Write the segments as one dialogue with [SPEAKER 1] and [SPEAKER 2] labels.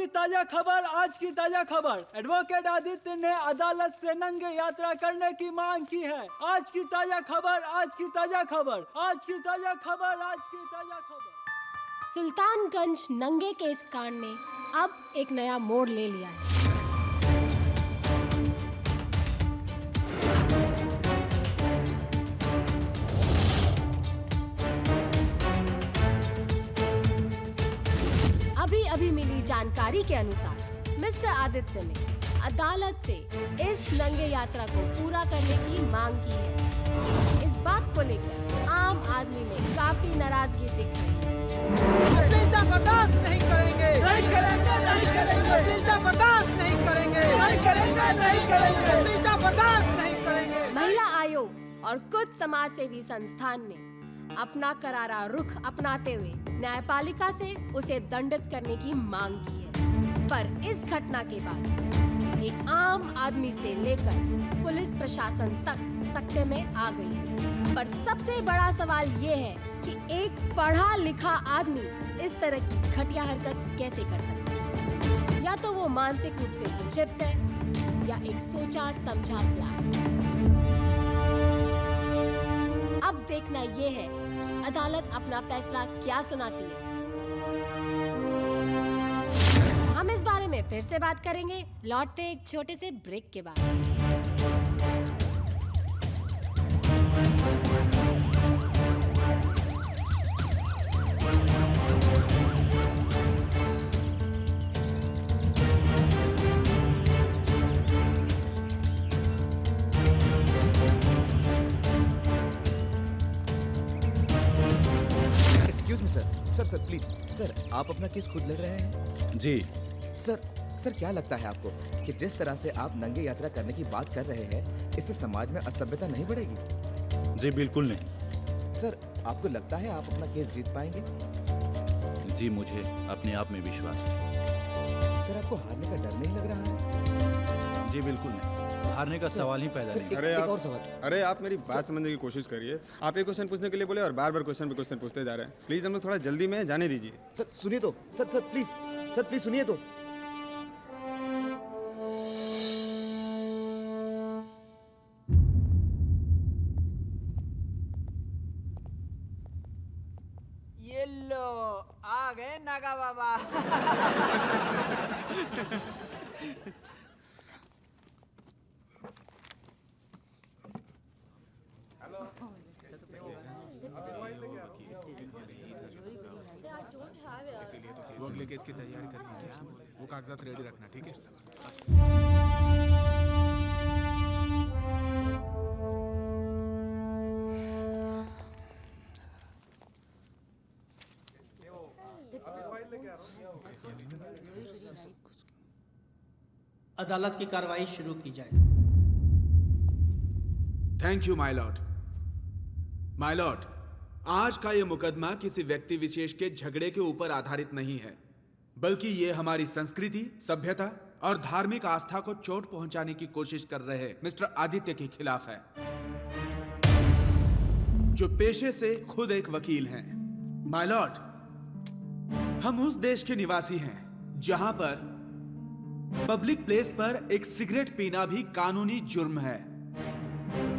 [SPEAKER 1] की ताजा खबर। एडवोकेट आदित्य ने अदालत से नंगे यात्रा करने की मांग की है। आज की ताजा खबर।
[SPEAKER 2] सुल्तानगंज नंगे केस कांड ने अब एक नया मोड़ ले लिया है। अभी मिली जानकारी के अनुसार मिस्टर आदित्य ने अदालत से इस नंगे यात्रा को पूरा करने की मांग की है। इस बात को लेकर आम आदमी में काफी नाराजगी दिख रही है।
[SPEAKER 3] अश्लीलता बर्दाश्त नहीं करेंगे। अश्लीलता बर्दाश्त नहीं करेंगे। अश्लीलता बर्दाश्त नहीं करेंगे।
[SPEAKER 2] महिला आयोग और कुछ समाज सेवी संस्थान ने अपना करारा रुख अपनाते हुए न्यायपालिका से उसे दंडित करने की मांग की है। पर इस घटना के बाद एक आम आदमी से लेकर पुलिस प्रशासन तक सकते में आ गई है। पर सबसे बड़ा सवाल ये है कि एक पढ़ा लिखा आदमी इस तरह की घटिया हरकत कैसे कर सकता है। या तो वो मानसिक रूप से विक्षिप्त है या एक सोचा समझा प्लान। अब देखना ये है कि अदालत अपना फैसला क्या सुनाती है। हम इस बारे में फिर से बात करेंगे लौटते एक छोटे से ब्रेक के बाद।
[SPEAKER 4] सर प्लीज सर, आप अपना केस खुद लड़ रहे हैं?
[SPEAKER 5] जी
[SPEAKER 4] सर क्या लगता है आपको कि जिस तरह से आप नंगे यात्रा करने की बात कर रहे हैं, इससे समाज में असभ्यता नहीं बढ़ेगी?
[SPEAKER 5] जी बिल्कुल नहीं।
[SPEAKER 4] सर, आपको लगता है आप अपना केस जीत पाएंगे?
[SPEAKER 5] जी मुझे अपने आप में विश्वास है।
[SPEAKER 4] सर, आपको हारने का डर नहीं लग रहा है?
[SPEAKER 5] जी बिल्कुल नहीं, हारने का सवाल ही पैदा नहीं।
[SPEAKER 6] अरे आप मेरी बात समझने की कोशिश करिए। आप एक क्वेश्चन पूछने के लिए बोले और बार बार क्वेश्चन पे क्वेश्चन पूछते जा रहे हैं। प्लीज हम लोग थोड़ा जल्दी में जाने दीजिए।
[SPEAKER 4] सर सुनिए तो, सर प्लीज सुनिए तो।
[SPEAKER 3] ये लो आ गए नागा बाबा।
[SPEAKER 6] वो अगले केस की तैयारी कर लीजिए। वो कागजात रेडी रखना, ठीक है?
[SPEAKER 3] अदालत की कार्रवाई शुरू की जाए।
[SPEAKER 7] Thank you my Lord. My Lord, आज का यह मुकदमा किसी व्यक्ति विशेष के झगड़े के ऊपर आधारित नहीं है, बल्कि यह हमारी संस्कृति, सभ्यता और धार्मिक आस्था को चोट पहुंचाने की कोशिश कर रहे मिस्टर आदित्य के खिलाफ है, जो पेशे से खुद एक वकील हैं। माय लॉर्ड, हम उस देश के निवासी हैं जहां पर पब्लिक प्लेस पर एक सिगरेट पीना भी कानूनी जुर्म है।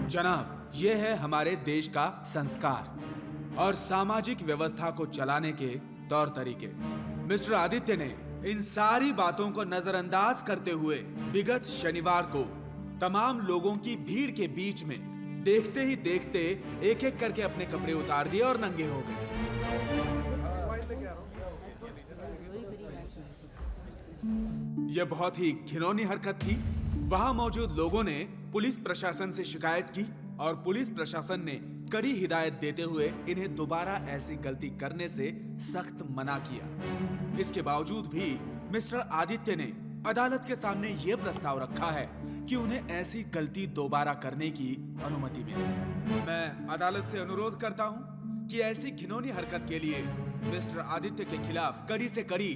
[SPEAKER 7] जनाब, यह है हमारे देश का संस्कार और सामाजिक व्यवस्था को चलाने के तौर तरीके। मिस्टर आदित्य ने इन सारी बातों को नजरअंदाज करते हुए विगत शनिवार को तमाम लोगों की भीड़ के बीच में देखते ही देखते एक एक करके अपने कपड़े उतार दिए और नंगे हो गए। यह बहुत ही घिनौनी हरकत थी। वहां मौजूद लोगों ने पुलिस प्रशासन से शिकायत की और पुलिस प्रशासन ने कड़ी हिदायत देते हुए इन्हें दोबारा ऐसी गलती करने से सख्त मना किया। इसके बावजूद भी मिस्टर आदित्य ने अदालत के सामने यह प्रस्ताव रखा है कि उन्हें ऐसी गलती दोबारा करने की अनुमति मिले। मैं अदालत से अनुरोध करता हूं कि ऐसी घिनौनी हरकत के लिए मिस्टर आदित्य के खिलाफ कड़ी से कड़ी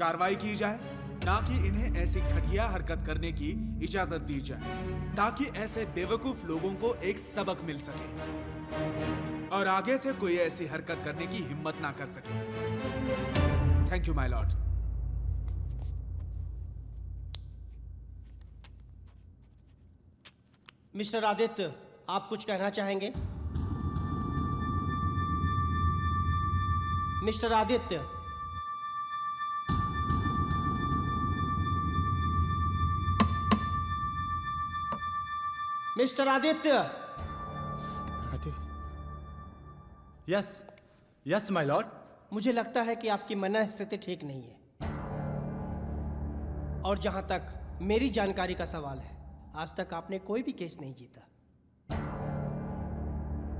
[SPEAKER 7] कार्रवाई की जाए, ना कि इन्हें ऐसी घटिया हरकत करने की इजाजत दी जाए, ताकि ऐसे बेवकूफ लोगों को एक सबक मिल सके और आगे से कोई ऐसी हरकत करने की हिम्मत ना कर सके। Thank you my Lord.
[SPEAKER 8] Mister Aditya, आप कुछ कहना चाहेंगे? Mister Aditya, mister Aditya.
[SPEAKER 5] Yes yes my Lord.
[SPEAKER 8] मुझे लगता है कि आपकी मन स्थिति ठीक नहीं है। और जहां तक मेरी जानकारी का सवाल है, आज तक आपने कोई भी केस नहीं जीता।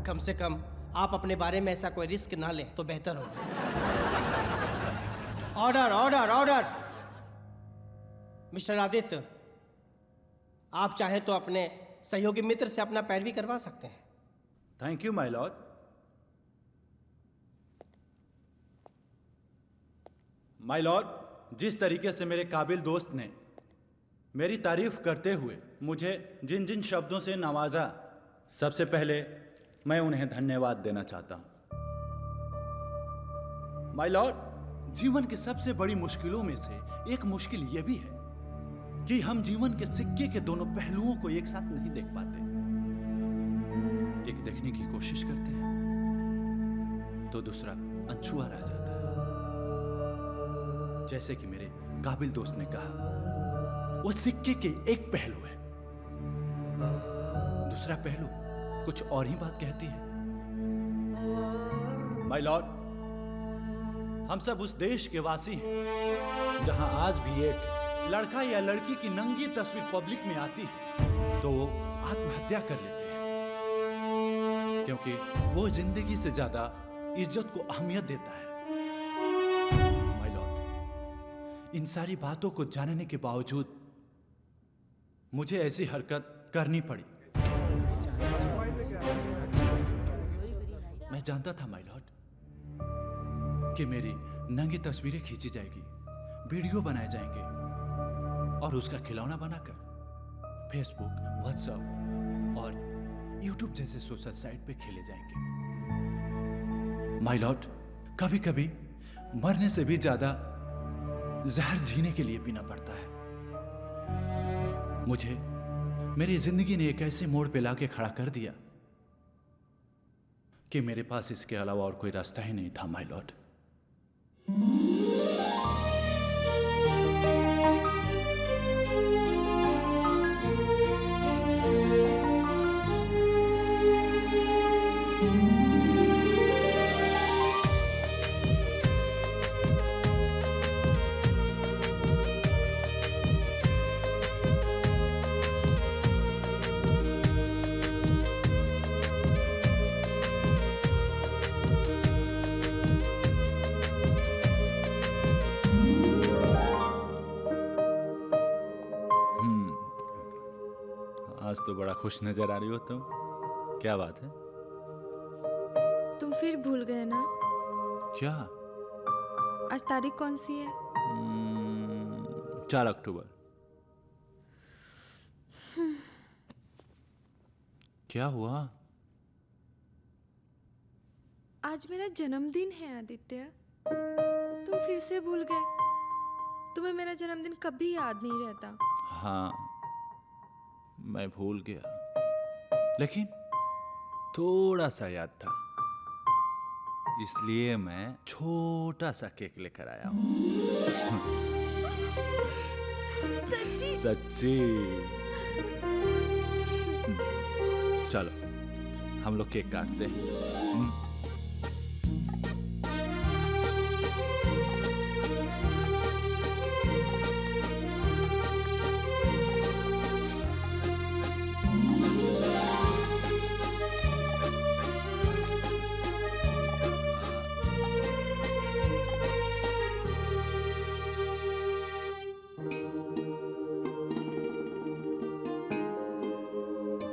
[SPEAKER 8] कम से कम आप अपने बारे में ऐसा कोई रिस्क ना लें तो बेहतर होगा। Order order order. Mister Aditya, आप चाहें तो अपने सहयोगी मित्र से अपना पैरवी करवा सकते हैं।
[SPEAKER 5] Thank you my Lord. My Lord, जिस तरीके से मेरे काबिल दोस्त ने मेरी तारीफ करते हुए मुझे जिन जिन शब्दों से नवाजा, सबसे पहले मैं उन्हें धन्यवाद देना चाहता हूं। माय लॉर्ड, जीवन की सबसे बड़ी मुश्किलों में से एक मुश्किल यह भी है कि हम जीवन के सिक्के के दोनों पहलुओं को एक साथ नहीं देख पाते। एक देखने की कोशिश करते हैं तो दूसरा अनछुआ रह जाता है। जैसे कि मेरे काबिल दोस्त ने कहा, वो सिक्के के एक पहलू है, दूसरा पहलू कुछ और ही बात कहती है। माय लॉर्ड, हम सब उस देश के वासी हैं जहां आज भी एक लड़का या लड़की की नंगी तस्वीर पब्लिक में आती है तो वो आत्महत्या कर लेते हैं, क्योंकि वो जिंदगी से ज्यादा इज्जत को अहमियत देता है। माय लॉर्ड, इन सारी बातों को जानने के बावजूद मुझे ऐसी हरकत करनी पड़ी। मैं जानता था माय लॉर्ड कि मेरी नंगी तस्वीरें खींची जाएगी, वीडियो बनाए जाएंगे और उसका खिलौना बनाकर फेसबुक, व्हाट्सएप और यूट्यूब जैसे सोशल साइट पे खेले जाएंगे। माय लॉर्ड, कभी कभी मरने से भी ज्यादा जहर जीने के लिए पीना पड़ता है। मुझे मेरी जिंदगी ने एक ऐसे मोड़ पे लाके खड़ा कर दिया कि मेरे पास इसके अलावा और कोई रास्ता ही नहीं था माय लॉर्ड। आज तो बड़ा खुश नजर आ रही हो तुम, क्या बात है?
[SPEAKER 9] तुम फिर भूल गए ना?
[SPEAKER 5] क्या?
[SPEAKER 9] आज तारीख कौन सी है?
[SPEAKER 5] 4 अक्टूबर। क्या हुआ?
[SPEAKER 9] आज मेरा जन्मदिन है आदित्य। तुम फिर से भूल गए। तुम्हें मेरा जन्मदिन कभी याद नहीं रहता।
[SPEAKER 5] हाँ, मैं भूल गया, लेकिन थोड़ा सा याद था, इसलिए मैं छोटा सा केक लेकर आया हूँ।
[SPEAKER 9] सच्ची?
[SPEAKER 5] सच्ची। चलो हम लोग केक काटते हैं।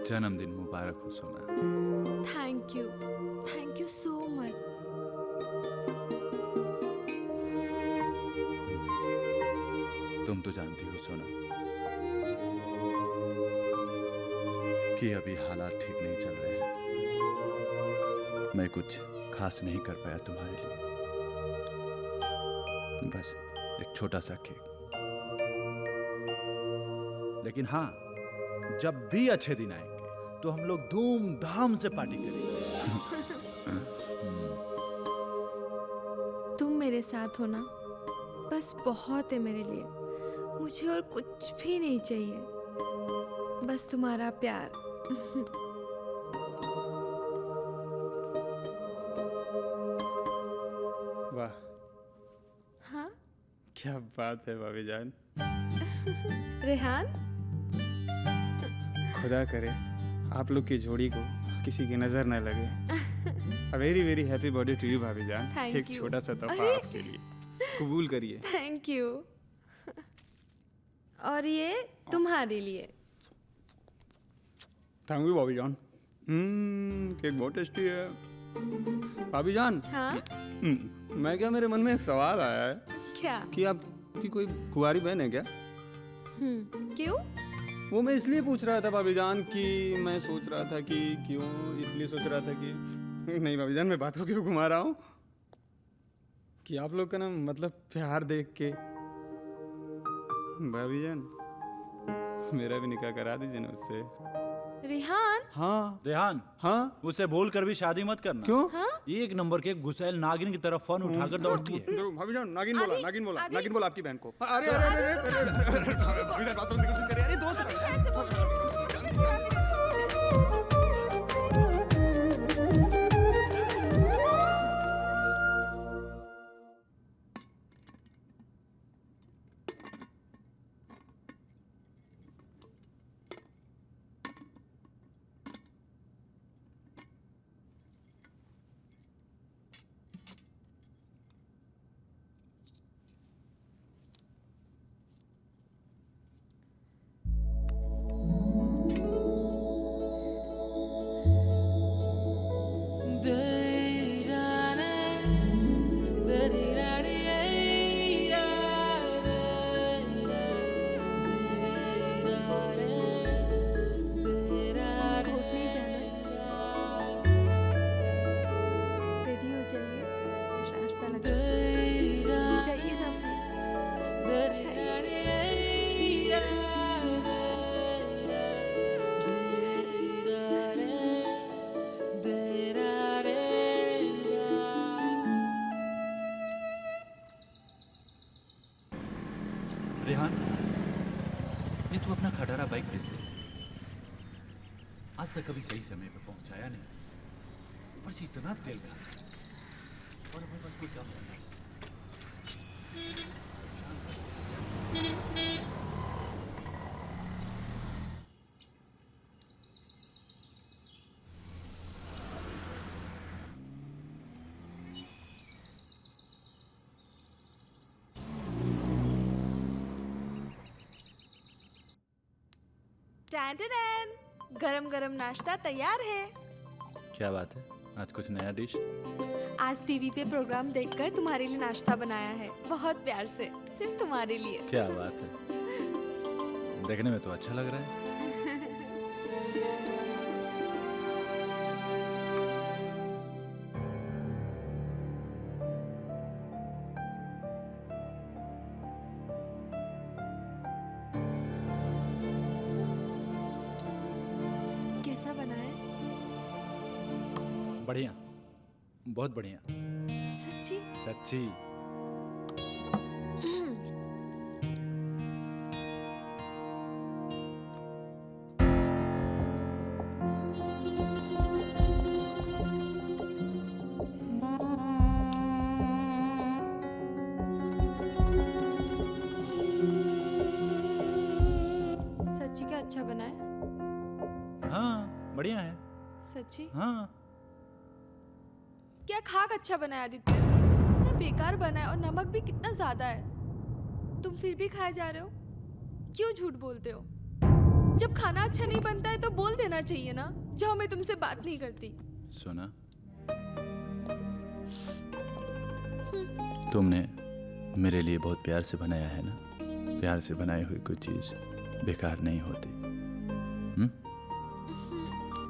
[SPEAKER 5] जन्मदिन मुबारक हो सोना।
[SPEAKER 9] Thank you so much.
[SPEAKER 5] तुम तो जानती हो सोना कि अभी हालात ठीक नहीं चल रहे हैं। मैं कुछ खास नहीं कर पाया तुम्हारे लिए, बस एक छोटा सा केक। लेकिन हाँ, जब भी अच्छे दिन आएंगे तो हम लोग धूमधाम से पार्टी करेंगे।
[SPEAKER 9] तुम मेरे साथ हो ना, बस बहुत है मेरे लिए। मुझे और कुछ भी नहीं चाहिए, बस तुम्हारा प्यार।
[SPEAKER 6] वाह,
[SPEAKER 9] हाँ
[SPEAKER 6] क्या बात है भाभी जान।
[SPEAKER 9] रेहान,
[SPEAKER 6] खुदा करे आप लोग की जोड़ी को किसी की नजर न लगे। Very very happy birthday to you भाभी जान।
[SPEAKER 9] Thank
[SPEAKER 6] एक
[SPEAKER 9] you.
[SPEAKER 6] छोटा सा तोहफा
[SPEAKER 9] अरे।
[SPEAKER 6] आपके लिए, कबूल करिए।
[SPEAKER 9] Thank you. और ये तुम्हारे लिए।
[SPEAKER 6] थैंक यू भाभी जान। केक बहुत टेस्टी है भाभी जान।
[SPEAKER 9] हाँ
[SPEAKER 6] मैं क्या, मेरे मन में एक सवाल आया है
[SPEAKER 9] क्या?
[SPEAKER 6] कि आपकी कोई कुंवारी बहन है क्या?
[SPEAKER 9] क्यों?
[SPEAKER 6] वो मैं इसलिए पूछ रहा था भाभी जान कि मैं सोच रहा था कि क्यों, इसलिए सोच रहा था कि नहीं भाभी जान, मैं बातों क्यों घुमा रहा हूँ कि आप लोग का ना मतलब प्यार देख के भाभी जान मेरा भी निकाह करा दीजिए ना उससे।
[SPEAKER 9] रेहान,
[SPEAKER 6] हाँ
[SPEAKER 5] रेहान,
[SPEAKER 6] हाँ
[SPEAKER 5] उसे बोल कर भी शादी मत करना।
[SPEAKER 6] क्यों?
[SPEAKER 5] एक नंबर के गुस्सैल नागिन की तरफ फन उठाकर दौड़ती है।
[SPEAKER 6] देखो, भाभी जान नागिन बोला, नागिन बोला, नागिन बोला आपकी बहन को। अरे अरे अरे भाभी जान बात सुनने की कोशिश करिए। अरे दोस्त
[SPEAKER 9] घोटने जाना। रेडी हो जाइए, नाश्ता लगा जाइए ना प्लीज।
[SPEAKER 5] रेहान, ये तू अपना खटारा बाइक भेज दे। आज तक कभी सही समय पे पहुंचाया नहीं, बस इतना तेल डाल और हमारे पास कोई काम नहीं।
[SPEAKER 9] टैन, गरम गरम नाश्ता तैयार है।
[SPEAKER 5] क्या बात है, आज कुछ नया डिश?
[SPEAKER 9] आज टीवी पे प्रोग्राम देखकर तुम्हारे लिए नाश्ता बनाया है, बहुत प्यार से, सिर्फ तुम्हारे लिए।
[SPEAKER 5] क्या बात है, देखने में तो अच्छा लग रहा है।
[SPEAKER 9] कैसा बना है?
[SPEAKER 5] बढ़िया, बहुत बढ़िया।
[SPEAKER 9] सच्ची?
[SPEAKER 5] सच्ची।
[SPEAKER 9] सच्ची का अच्छा बना है?
[SPEAKER 5] हाँ, बढ़िया है।
[SPEAKER 9] सच्ची?
[SPEAKER 5] हाँ,
[SPEAKER 9] क्या खाक अच्छा बना है आदित्य? इतना बेकार बना है और नमक भी कितना ज्यादा है। तुम फिर भी खाए जा रहे हो? क्यों झूठ बोलते हो? जब खाना अच्छा नहीं बनता है तो बोल देना चाहिए ना। जाओ, मैं तुमसे बात नहीं करती।
[SPEAKER 5] सुना, तुमने मेरे लिए बहुत प्यार से बनाया है ना। प्यार से बनाई हुई कोई चीज बेकार नहीं होती।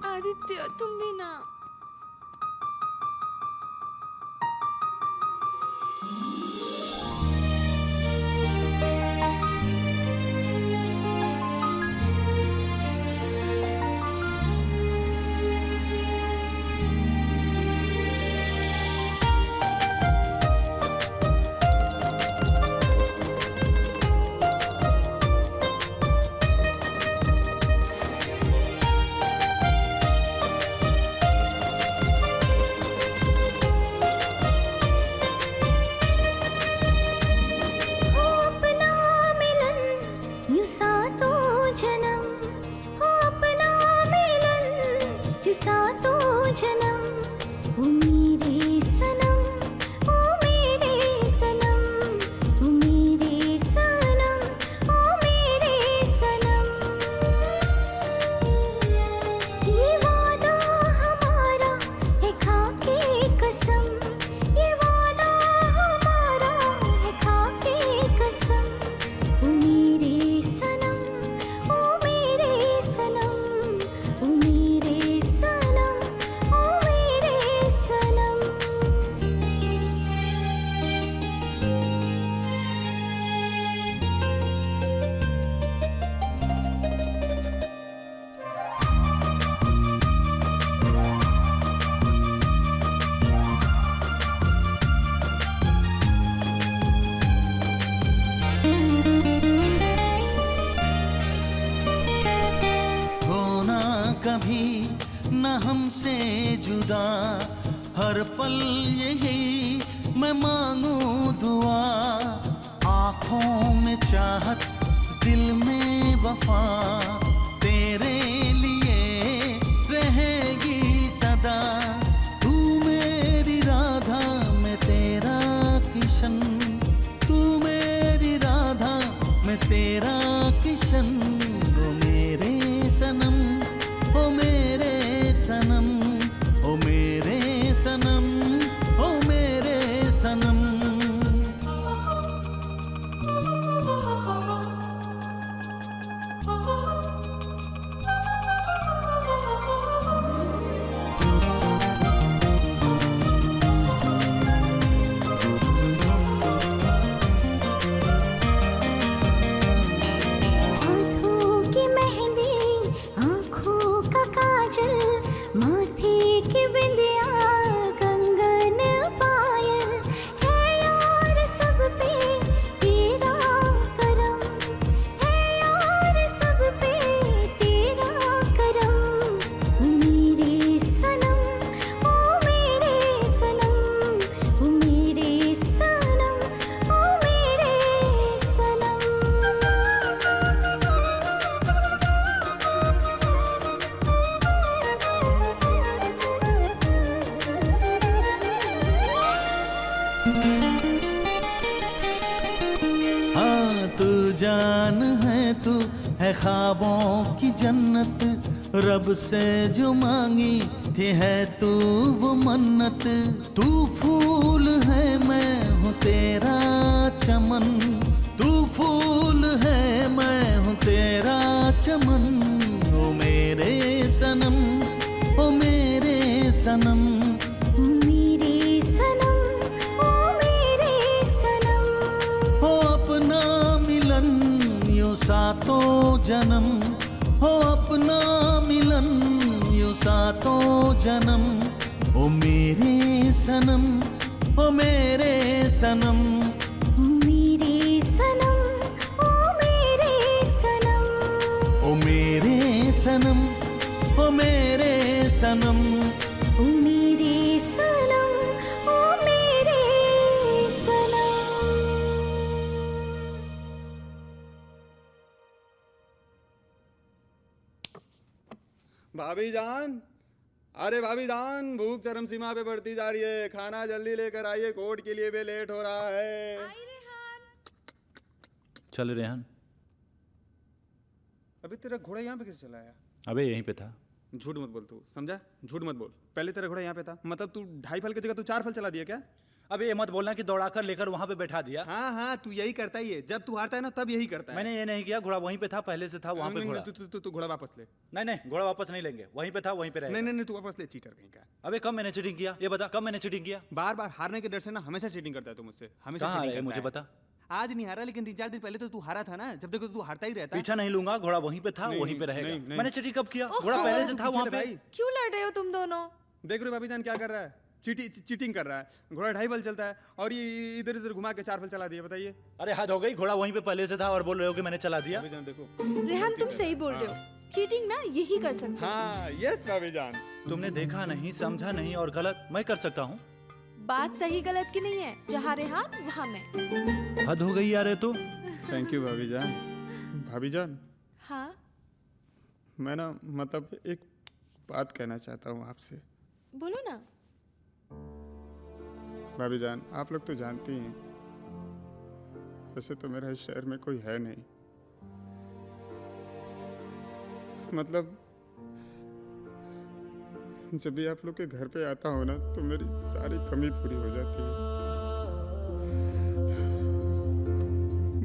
[SPEAKER 9] आदित्य, तुम भी ना।
[SPEAKER 10] हमसे जुदा, हर पल यही मैं मांगू दुआ। आँखों में चाहत, दिल में वफा, तेरे लिए रहेगी सदा। तू मेरी राधा, मैं तेरा किशन, तू मेरी राधा, मैं तेरा किशन। ओ मेरे सनम, ओ मेरे सनम, ओ मेरे सनम, ओ मेरे सनम। जान है तू है ख्वाबों की जन्नत, रब से जो मांगी थी है तू वो मन्नत। तू फूल है मैं हूँ तेरा चमन, तू फूल है मैं हूँ तेरा चमन। ओ मेरे सनम, ओ मेरे सनम,
[SPEAKER 11] मेरे सनम, ओ मेरे सनम।
[SPEAKER 10] हो अपना मिलन यूं सातों जन्म, हो अपना मिलन यूं सातों जन्म। ओ मेरे सनम, ओ मेरे सनम,
[SPEAKER 11] मेरे सनम, ओ मेरे सनम।
[SPEAKER 10] ओ मेरे सनम, ओ मेरे सनम,
[SPEAKER 11] ओ मेरे सनम, ओ मेरे सनम।
[SPEAKER 6] भाभी जान, अरे भाभी जान, भूख चरम सीमा पे बढ़ती जा रही है, खाना जल्दी लेकर आइए, कोर्ट के लिए भी लेट हो रहा है।
[SPEAKER 5] चल रेहान।
[SPEAKER 6] अभी तेरा घोड़ा यहाँ पे कैसे चला आया?
[SPEAKER 5] अबे यहीं पे था।
[SPEAKER 6] झूठ मत बोल तू, समझा? झूठ मत बोल। पहले तेरा घोड़ा यहाँ पे था, मतलब तू 2.5 फल की जगह तू 4 फल चला दिया क्या?
[SPEAKER 5] अबे ये मत बोलना कि दौड़ाकर लेकर वहां पे बैठा दिया।
[SPEAKER 6] हाँ हाँ, तू यही करता ही है, जब तू हारता है ना तब यही करता है।
[SPEAKER 5] मैंने ये नहीं किया, घोड़ा वहीं पे था, पहले से था वहां पे घोड़ा।
[SPEAKER 6] तू घोड़ा वापस ले।
[SPEAKER 5] नहीं नहीं, घोड़ा वापस नहीं लेंगे, वहीं पे था वहीं पे रहेगा।
[SPEAKER 6] नहीं, तू वापस ले, चीटर कहीं का।
[SPEAKER 5] अबे कब मैंने चीटिंग किया? ये बता, कब मैंने चीटिंग किया?
[SPEAKER 6] बार बार हारने के डर से ना हमेशा चीटिंग करता है तू मुझसे, हमेशा
[SPEAKER 5] कहाँ
[SPEAKER 6] चीटिंग
[SPEAKER 5] है
[SPEAKER 6] करता
[SPEAKER 5] मुझे
[SPEAKER 6] है।
[SPEAKER 5] बता।
[SPEAKER 6] आज नहीं हारा, लेकिन 3-4 दिन पहले तो तू हारा था ना, जब देखो तू हारता ही रहता है।
[SPEAKER 5] पीछा नहीं लूंगा, घोड़ा वहीं पे था,
[SPEAKER 6] नहीं,
[SPEAKER 5] वहीं पे रहेगा।
[SPEAKER 6] नहीं, नहीं।
[SPEAKER 5] मैंने चीटिंग कब किया? घोड़ा पहले से था वहां पे।
[SPEAKER 9] क्यों लड़ रहे हो तुम दोनों?
[SPEAKER 6] देख रहे हो भाभी जान क्या कर रहा है? चीटिंग कर रहा है। घोड़ा 2.5 फल चलता है और ये इधर उधर घुमा के 4 फल चला दिया, बताइए।
[SPEAKER 5] अरे हद हो गई, घोड़ा वहीं पे पहले से था और बोल रहे हो कि मैंने चला दिया।
[SPEAKER 6] भाभी जान देखो,
[SPEAKER 9] रेहान तुम सही बोल रहे हो, चीटिंग ना यही कर सकते हो।
[SPEAKER 6] हाँ यस भाभी जान।
[SPEAKER 5] तुमने देखा नहीं, समझा नहीं और गलत मैं कर सकता हूँ।
[SPEAKER 9] बात सही गलत की नहीं है, जहाँ रेहान वहाँ मैं।
[SPEAKER 5] हद हो गई यार ये तो।
[SPEAKER 6] थैंक यू भाभी जान। भाभी जान,
[SPEAKER 9] हाँ
[SPEAKER 6] मैं ना मतलब एक बात कहना चाहता हूँ आपसे।
[SPEAKER 9] बोलो ना।
[SPEAKER 6] भाभी जान, आप लोग तो जानती हैं, वैसे तो मेरा इस शहर में कोई है नहीं। मतलब जब भी आप लोग के घर पे आता हूँ ना तो मेरी सारी कमी पूरी हो जाती है।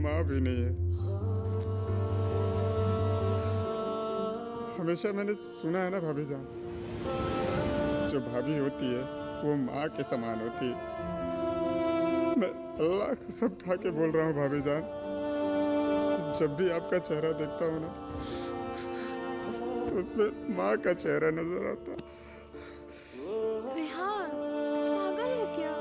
[SPEAKER 6] माँ भी नहीं है। हमेशा मैंने सुना है ना भाभी जान, जो भाभी होती है वो माँ के समान होती है। मैं अल्लाह को सब ठा के बोल रहा हूँ भाभी जान, जब भी आपका चेहरा देखता हूँ ना तो उसमें माँ का चेहरा नजर आता है।
[SPEAKER 9] रेहान तुम पागल हो क्या?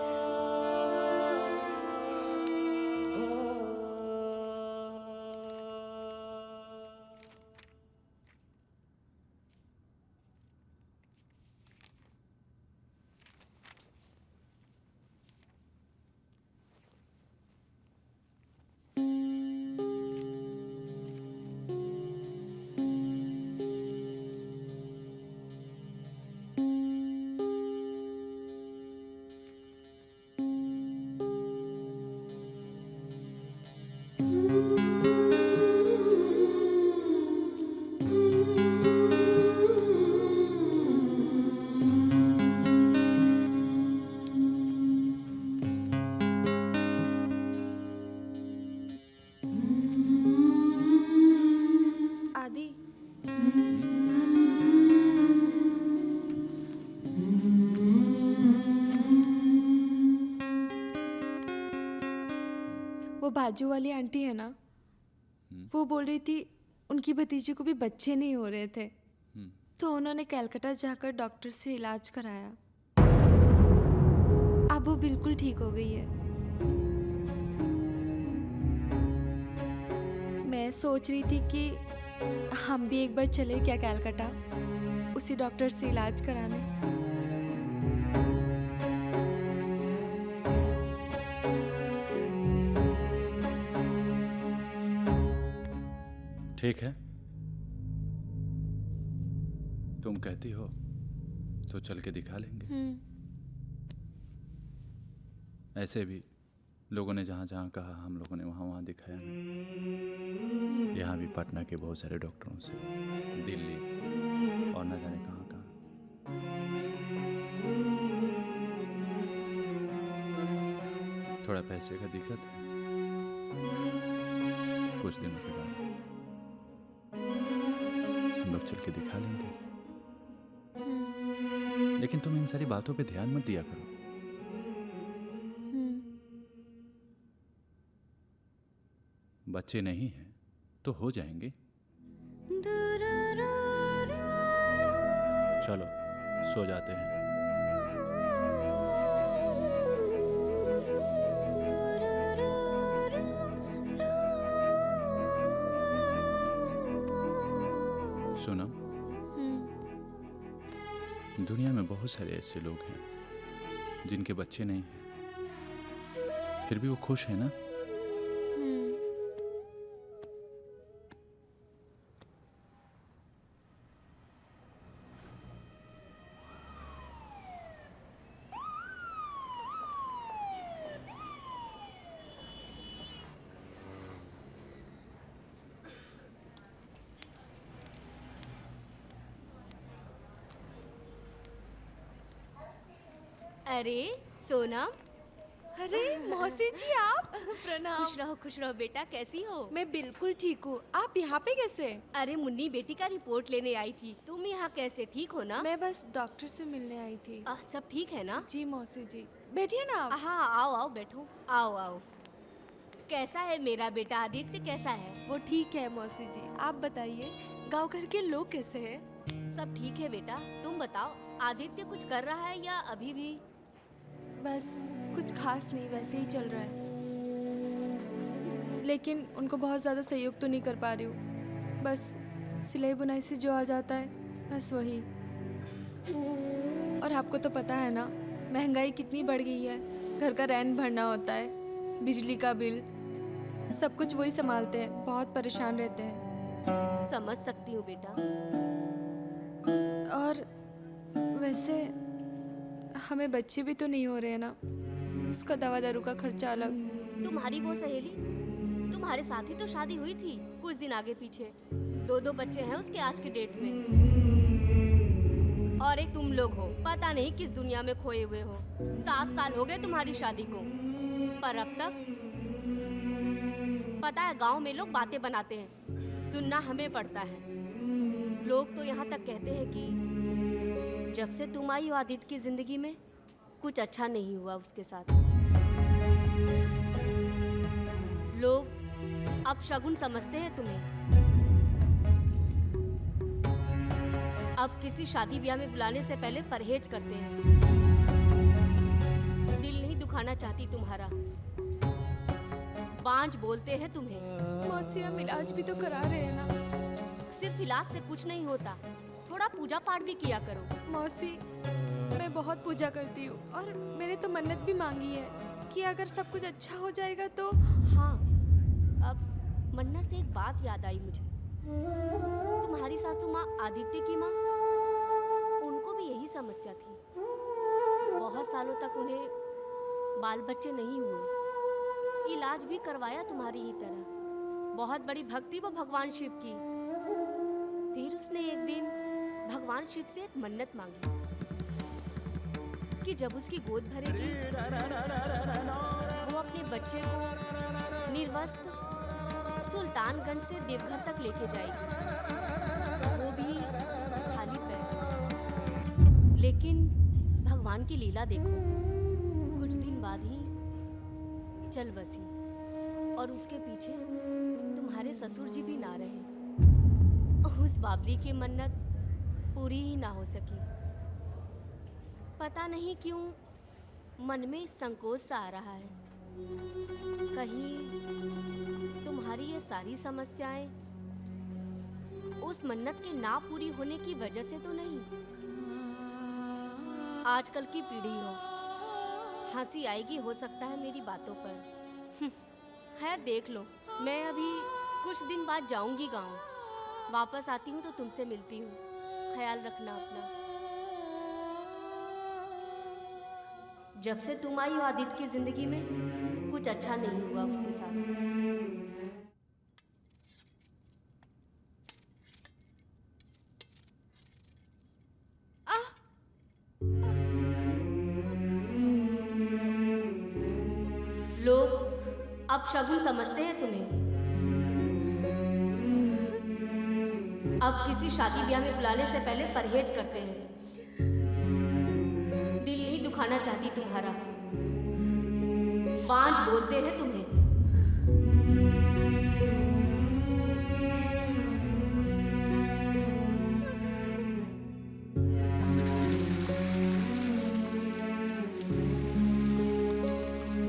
[SPEAKER 9] वो बाजू वाली आंटी है ना, वो बोल रही थी उनकी भतीजी को भी बच्चे नहीं हो रहे थे, तो उन्होंने कलकत्ता जाकर डॉक्टर से इलाज कराया। अब वो बिल्कुल ठीक हो गई है। मैं सोच रही थी कि हम भी एक बार चले क्या कलकत्ता, उसी डॉक्टर से इलाज कराने।
[SPEAKER 5] ठीक है, तुम कहती हो तो चल के दिखा लेंगे। ऐसे भी लोगों ने जहाँ जहाँ कहा हम लोगों ने वहाँ वहाँ दिखाया नहीं। यहाँ भी पटना के बहुत सारे डॉक्टरों से, दिल्ली और न जाने कहाँ कहाँ। थोड़ा पैसे का दिक्कत है, कुछ दिनों के बाद हम लोग चल के दिखा लेंगे। लेकिन तुम इन सारी बातों पे ध्यान मत दिया करो। बच्चे नहीं हैं तो हो जाएंगे। चलो सो जाते हैं। सुनो, दुनिया में बहुत सारे ऐसे लोग हैं जिनके बच्चे नहीं हैं, फिर भी वो खुश है ना।
[SPEAKER 2] अरे सोनम।
[SPEAKER 9] अरे मौसी जी आप, प्रणाम।
[SPEAKER 2] खुश रहो बेटा, कैसी हो?
[SPEAKER 9] मैं बिल्कुल ठीक हूँ। आप यहाँ पे कैसे?
[SPEAKER 2] अरे मुन्नी बेटी का रिपोर्ट लेने आई थी। तुम यहाँ कैसे, ठीक हो ना?
[SPEAKER 9] मैं बस डॉक्टर से मिलने आई थी।
[SPEAKER 2] सब ठीक है ना?
[SPEAKER 9] जी मौसी जी, बैठिए ना आप।
[SPEAKER 2] हाँ आओ आओ बैठो, आओ आओ। कैसा है मेरा बेटा आदित्य, कैसा है?
[SPEAKER 9] वो ठीक है मौसी जी, आप बताइए गाँव घर के लोग कैसे हैं?
[SPEAKER 2] सब ठीक है बेटा, तुम बताओ आदित्य कुछ कर रहा है या अभी भी?
[SPEAKER 9] बस कुछ खास नहीं, वैसे ही चल रहा है। लेकिन उनको बहुत ज़्यादा सहयोग तो नहीं कर पा रही हूँ। बस सिलाई बुनाई से जो आ जाता है बस वही। और आपको तो पता है ना महंगाई कितनी बढ़ गई है। घर का रेंट भरना होता है, बिजली का बिल, सब कुछ वही संभालते हैं। बहुत परेशान रहते हैं।
[SPEAKER 2] समझ सकती हूँ बेटा।
[SPEAKER 9] और वैसे हमें बच्चे भी तो नहीं हो रहे हैं ना, उसका दवा दारू का खर्चा अलग।
[SPEAKER 2] तुम्हारी वो सहेली, तुम्हारे साथ ही तो शादी हुई थी कुछ दिन आगे पीछे। 2 बच्चे हैं उसके आज के डेट में। और एक तुम लोग हो, पता नहीं किस दुनिया में खोए हुए हो। 7 साल हो गए तुम्हारी शादी को, पर अब तक पता है गांव में लोग बातें बनाते हैं, सुनना हमें पड़ता है। लोग तो यहाँ तक कहते हैं कि जब से तुम आई हो आदित्य की जिंदगी में कुछ अच्छा नहीं हुआ उसके साथ। लोग अब शगुन समझते हैं तुम्हें। अब किसी शादी ब्याह में बुलाने से पहले परहेज करते हैं। दिल नहीं दुखाना चाहती तुम्हारा, बांझ बोलते हैं तुम्हें।
[SPEAKER 9] मौसी हम इलाज भी तो करा रहे हैं ना।
[SPEAKER 2] सिर्फ इलाज से कुछ नहीं होता, थोड़ा पूजा पाठ भी किया करो।
[SPEAKER 9] मौसी मैं बहुत पूजा करती हूँ और मैंने तो मन्नत भी मांगी है कि अगर सब कुछ अच्छा हो जाएगा तो।
[SPEAKER 2] हाँ, अब मन्नत से एक बात याद आई मुझे। तुम्हारी सासू माँ आदित्य की माँ, उनको भी यही समस्या थी। बहुत सालों तक उन्हें बाल बच्चे नहीं हुए। इलाज भी करवाया तुम्हारी ही तरह। बहुत बड़ी भक्ति वो भगवान शिव की। फिर उसने एक दिन भगवान शिव से एक मन्नत मांगी कि जब उसकी गोद भरेगी वो अपने बच्चे को निर्वस्त्र सुल्तानगंज से देवघर तक लेके जाएगी, वो भी खाली पैर। लेकिन भगवान की लीला देखो, कुछ दिन बाद ही चल बसी।
[SPEAKER 12] और उसके पीछे तुम्हारे ससुर जी भी ना रहे। उस बाबली की मन्नत पूरी ही ना हो सकी। पता नहीं क्यों मन में संकोच सा आ रहा है। कहीं तुम्हारी ये सारी समस्याएं उस मन्नत के ना पूरी होने की वजह से तो नहीं। आजकल की पीढ़ी हो, हंसी आएगी हो सकता है मेरी बातों पर। खैर देख लो, मैं अभी कुछ दिन बाद जाऊंगी गांव। वापस आती हूँ तो तुमसे मिलती हूँ। ख्याल रखना अपना। जब से तुम आई हो आदित्य की जिंदगी में, कुछ अच्छा नहीं हुआ उसके साथ। लोग अब शगुन समझते हैं तुम्हें। अब किसी शादी ब्याह में बुलाने से पहले परहेज करते हैं। दिल नहीं दुखाना चाहती तुम्हारा, पांच बोलते हैं तुम्हें।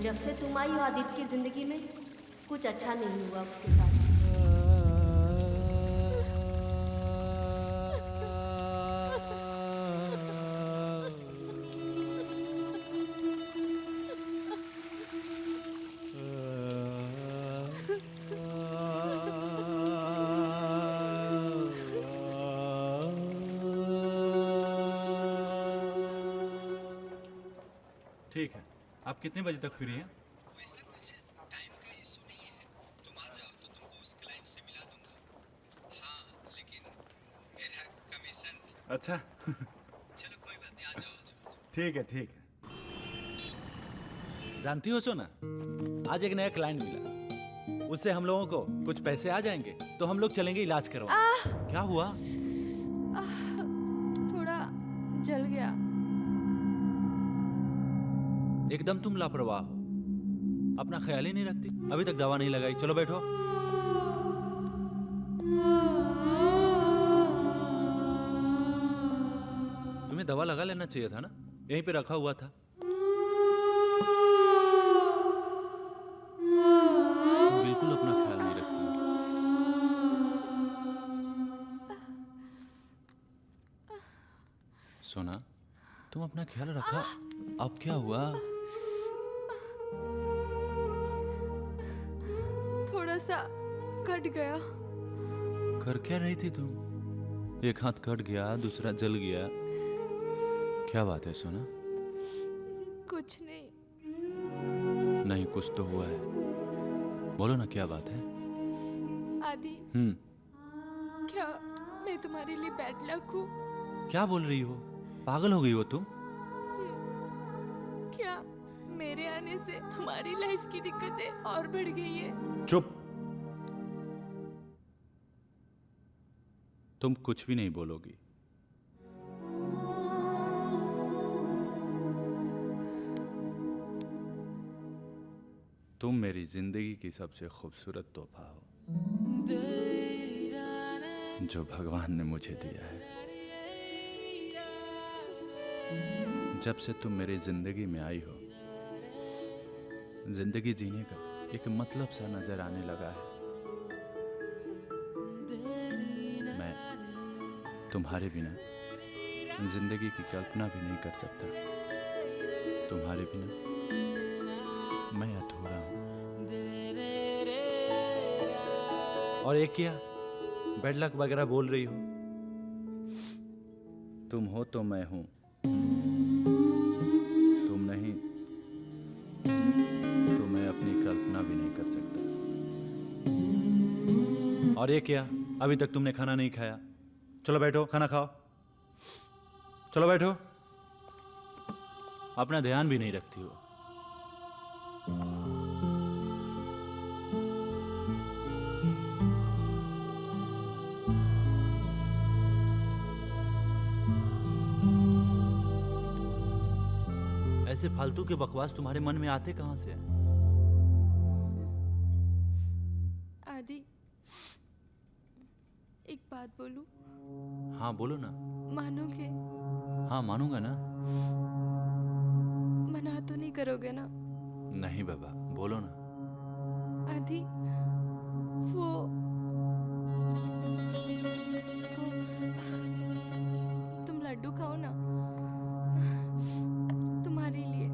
[SPEAKER 12] जब से तुम आई हो आदित्य की जिंदगी में, कुछ अच्छा नहीं हुआ उसके साथ।
[SPEAKER 5] ठीक है, आप कितने बजे तक फ्री हैं?
[SPEAKER 13] वैसा कुछ टाइम का इशू नहीं है। तुम आ जाओ तो तुमको उस क्लाइंट से मिला दूंगा। हाँ, लेकिन मेरा कमीशन।
[SPEAKER 5] अच्छा।
[SPEAKER 13] चलो कोई बात नहीं, आ जाओ।
[SPEAKER 5] ठीक है ठीक है। जानती हो सोना, आज एक नया क्लाइंट मिला। उससे हम लोगों को कुछ पैसे आ जाएंगे तो हम लोग चलेंगे इलाज करवाने। क्या हुआ?
[SPEAKER 9] थोड़ा जल गया।
[SPEAKER 5] एकदम तुम लापरवाह हो, अपना ख्याल ही नहीं रखती। अभी तक दवा नहीं लगाई। चलो बैठो। तुम्हें दवा लगा लेना चाहिए था ना, यहीं पे रखा हुआ था। तुम बिल्कुल अपना ख्याल नहीं रखती। सोना, तुम अपना ख्याल रखा। अब क्या हुआ?
[SPEAKER 9] थोड़ा सा कट गया।
[SPEAKER 5] कर क्या रही थी तुम? एक हाथ कट गया, दूसरा जल गया। क्या बात है सोना?
[SPEAKER 9] कुछ नहीं।
[SPEAKER 5] नहीं, कुछ तो हुआ है। बोलो ना, क्या बात है?
[SPEAKER 9] आदि, क्या मैं तुम्हारे लिए बैड लक हूँ?
[SPEAKER 5] क्या बोल रही हो? पागल हो गई हो तुम?
[SPEAKER 9] क्या मेरे आने से तुम्हारी लाइफ की दिक्कतें और बढ़ गई है?
[SPEAKER 5] चुप। तुम कुछ भी नहीं बोलोगी। तुम मेरी जिंदगी की सबसे खूबसूरत तोहफा हो जो भगवान ने मुझे दिया है। जब से तुम मेरी जिंदगी में आई हो, जिंदगी जीने का एक मतलब सा नजर आने लगा है। मैं तुम्हारे बिना जिंदगी की कल्पना भी नहीं कर सकता। तुम्हारे बिना मैं अधूरा हूं। और एक क्या बैड लक वगैरह बोल रही हो? तुम हो तो मैं हूं, तुम नहीं तो मैं अपनी कल्पना भी नहीं कर सकता। और ये क्या, अभी तक तुमने खाना नहीं खाया? चलो बैठो, खाना खाओ। चलो बैठो। अपना ध्यान भी नहीं रखती हो। ऐसे फालतू के बकवास तुम्हारे मन में आते कहां से हैं?
[SPEAKER 9] आदि, एक बात बोलूं?
[SPEAKER 5] हाँ बोलो ना।
[SPEAKER 9] मानोगे?
[SPEAKER 5] हाँ मानूंगा ना।
[SPEAKER 9] मना तो नहीं करोगे ना?
[SPEAKER 5] नहीं बाबा, बोलो ना।
[SPEAKER 9] आदि, वो तुम लड्डू खाओ ना, तुम्हारे लिए।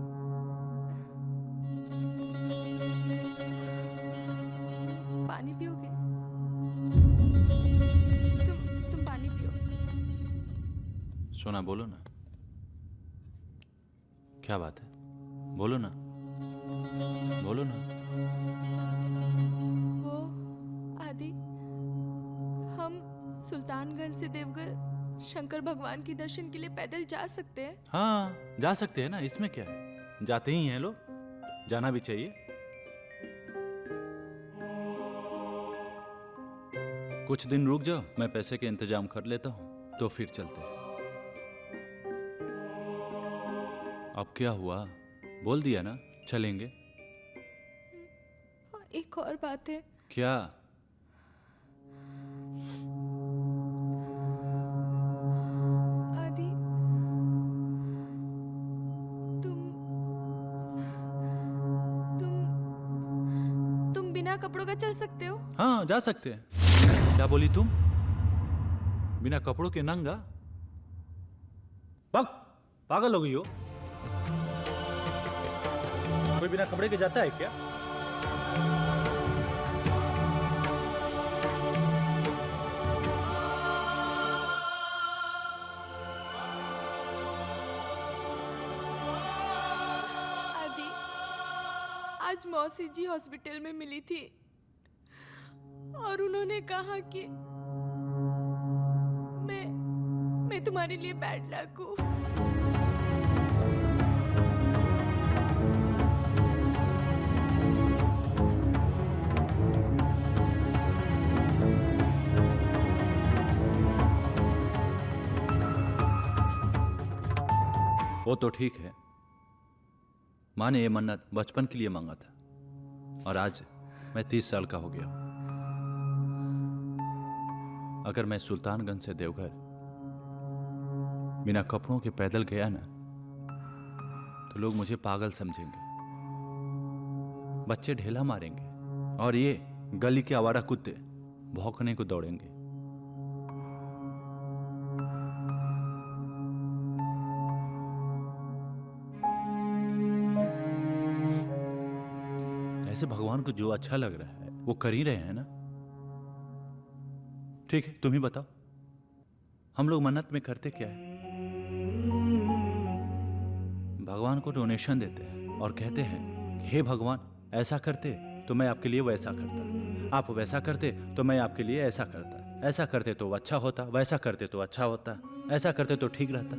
[SPEAKER 9] पानी पियोगे? तुम पानी पियो।
[SPEAKER 5] सोना बोलो ना, क्या बात है? बोलो ना, बोलो ना।
[SPEAKER 9] वो आदि, हम सुल्तानगंज से देवघर शंकर भगवान के दर्शन के लिए पैदल जा सकते हैं?
[SPEAKER 5] हाँ जा सकते हैं ना, इसमें क्या है, जाते ही हैं लोग, जाना भी चाहिए। कुछ दिन रुक जाओ, मैं पैसे के इंतजाम कर लेता हूँ, तो फिर चलते हैं। अब क्या हुआ, बोल दिया ना, चलेंगे।
[SPEAKER 9] एक और बात है।
[SPEAKER 5] क्या?
[SPEAKER 9] आदि, तुम बिना कपड़ों का चल सकते हो?
[SPEAKER 5] हाँ जा सकते हैं। क्या बोली तुम? बिना कपड़ों के नंगा? पागल हो गई हो? कोई बिना कपड़े के जाता है क्या?
[SPEAKER 9] आदि, आज मौसी जी हॉस्पिटल में मिली थी और उन्होंने कहा कि मैं तुम्हारे लिए बैड लक हूँ।
[SPEAKER 5] वो तो ठीक है, माँ ने ये मन्नत बचपन के लिए मांगा था और आज मैं 30 साल का हो गया हूं। अगर मैं सुल्तानगंज से देवघर बिना कपड़ों के पैदल गया ना, तो लोग मुझे पागल समझेंगे, बच्चे ढेला मारेंगे और ये गली के आवारा कुत्ते भौंकने को दौड़ेंगे। ऐसे भगवान को जो अच्छा लग रहा है वो कर ही रहे हैं ना। ठीक है, तुम ही बताओ, हम लोग मन्नत में करते क्या है? भगवान को डोनेशन देते हैं और कहते हैं कि हे भगवान, ऐसा करते तो मैं आपके लिए वैसा करता, आप वैसा करते तो मैं आपके लिए ऐसा करता, ऐसा करते तो अच्छा होता, वैसा करते तो अच्छा होता, ऐसा करते तो ठीक रहता।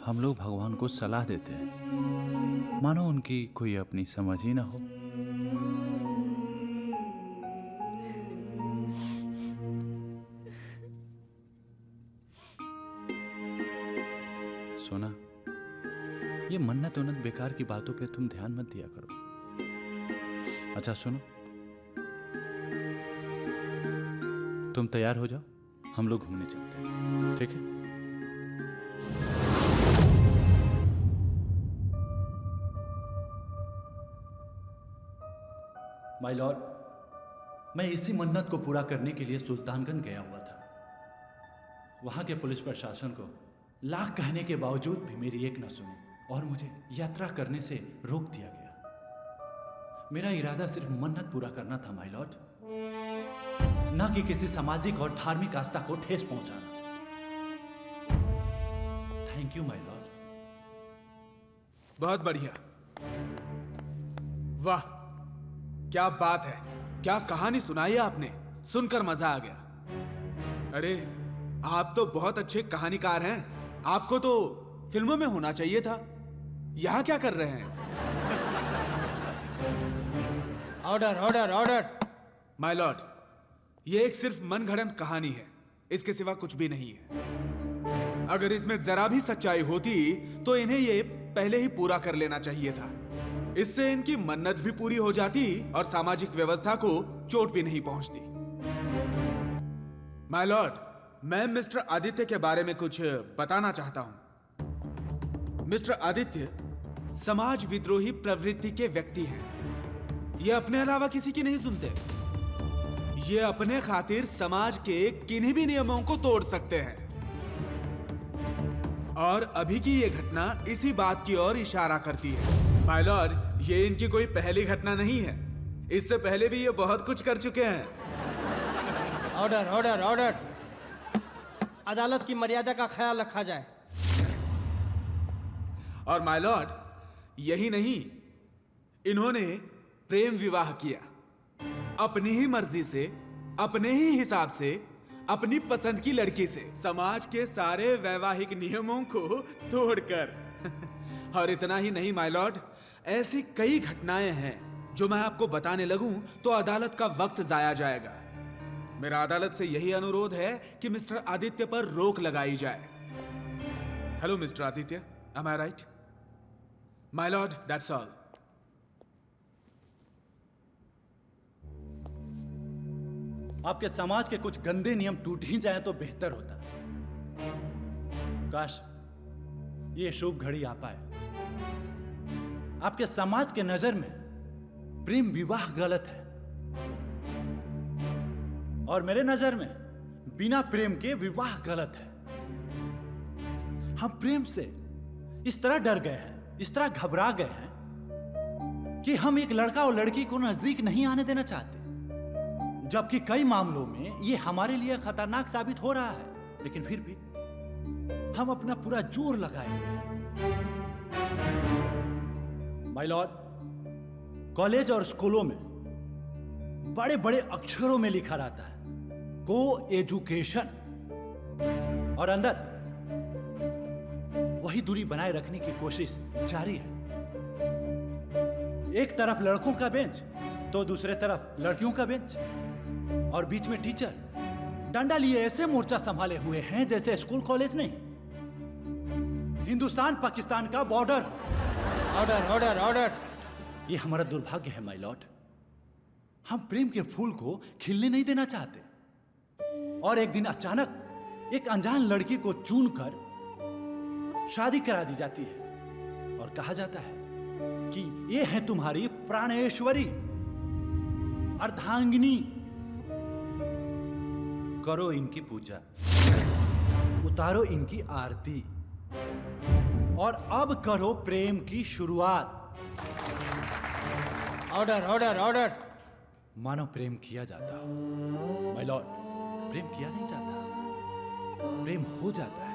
[SPEAKER 5] हम लोग भगवान को सलाह देते हैं, मानो उनकी कोई अपनी समझ ही ना हो। सोना, ये मन्नत उन्नत बेकार की बातों पे तुम ध्यान मत दिया करो। अच्छा सुनो, तुम तैयार हो जाओ, हम लोग घूमने चलते हैं, ठीक है? माय लॉर्ड, मैं इसी मन्नत को पूरा करने के लिए सुल्तानगंज गया हुआ था। वहां के पुलिस प्रशासन को लाख कहने के बावजूद भी मेरी एक न सुनी और मुझे यात्रा करने से रोक दिया गया। मेरा इरादा सिर्फ मन्नत पूरा करना था माय लॉर्ड, न कि किसी सामाजिक और धार्मिक आस्था को ठेस पहुंचाना। Thank you my Lord.
[SPEAKER 7] बहुत बढ़िया, वाह क्या बात है, क्या कहानी सुनाई है आपने, सुनकर मजा आ गया। अरे आप तो बहुत अच्छे कहानीकार हैं, आपको तो फिल्मों में होना चाहिए था। यहां क्या कर रहे हैं?
[SPEAKER 8] Order order order.
[SPEAKER 7] My Lord, ये एक सिर्फ मनगढ़ंत कहानी है, इसके सिवा कुछ भी नहीं है। अगर इसमें जरा भी सच्चाई होती तो इन्हें ये पहले ही पूरा कर लेना चाहिए था। इससे इनकी मन्नत भी पूरी हो जाती और सामाजिक व्यवस्था को चोट भी नहीं पहुंचती। माय लॉर्ड, मैं मिस्टर आदित्य के बारे में कुछ बताना चाहता हूं। मिस्टर आदित्य समाज विद्रोही प्रवृत्ति के व्यक्ति हैं। ये अपने अलावा किसी की नहीं सुनते। ये अपने खातिर समाज के किन्हीं भी नियमों को तोड़ सकते हैं। और अभी की ये घटना इसी बात की ओर इशारा करती है। माय लॉर्ड, ये इनकी कोई पहली घटना नहीं है। इससे पहले भी ये बहुत कुछ कर चुके हैं।
[SPEAKER 8] Order order order. अदालत की मर्यादा का ख्याल रखा जाए।
[SPEAKER 7] और माय लॉर्ड, यही नहीं, इन्होंने प्रेम विवाह किया अपनी ही मर्जी से, अपने ही हिसाब से, अपनी पसंद की लड़की से, समाज के सारे वैवाहिक नियमों को तोड़कर। और इतना ही नहीं माय लॉर्ड, ऐसी कई घटनाएं हैं जो मैं आपको बताने लगूं तो अदालत का वक्त जाया जाएगा। मेरा अदालत से यही अनुरोध है कि मिस्टर आदित्य पर रोक लगाई जाए। Hello mister Aditya, am I right? My lord, that's all.
[SPEAKER 5] आपके समाज के कुछ गंदे नियम टूट ही जाए तो बेहतर होता। काश ये शुभ घड़ी आ पाए। आपके समाज के नजर में प्रेम विवाह गलत है और मेरे नजर में बिना प्रेम के विवाह गलत है। हम प्रेम से इस तरह डर गए हैं, इस तरह घबरा गए हैं कि हम एक लड़का और लड़की को नजदीक नहीं आने देना चाहते, जबकि कई मामलों में यह हमारे लिए खतरनाक साबित हो रहा है। लेकिन फिर भी हम अपना पूरा जोर लगाए हुए हैं। माय लॉर्ड, कॉलेज और स्कूलों में बड़े बड़े अक्षरों में लिखा रहता है को एजुकेशन, और अंदर वही दूरी बनाए रखने की कोशिश जारी है। एक तरफ लड़कों का बेंच तो दूसरे तरफ लड़कियों का बेंच, और बीच में टीचर डंडा लिए ऐसे मोर्चा संभाले हुए हैं जैसे स्कूल कॉलेज नहीं, हिंदुस्तान पाकिस्तान का बॉर्डर।
[SPEAKER 8] Order order order.
[SPEAKER 5] ये हमारा दुर्भाग्य है माय लॉर्ड। हम प्रेम के फूल को खिलने नहीं देना चाहते, और एक दिन अचानक एक अनजान लड़की को चुनकर शादी करा दी जाती है और कहा जाता है कि ये है तुम्हारी प्राणेश्वरी, अर्धांगिनी। करो इनकी पूजा, उतारो इनकी आरती, और अब करो प्रेम की शुरुआत।
[SPEAKER 8] Order order order.
[SPEAKER 5] मानो प्रेम किया जाता हो। माय लॉर्ड, प्रेम किया नहीं जाता, प्रेम हो जाता है।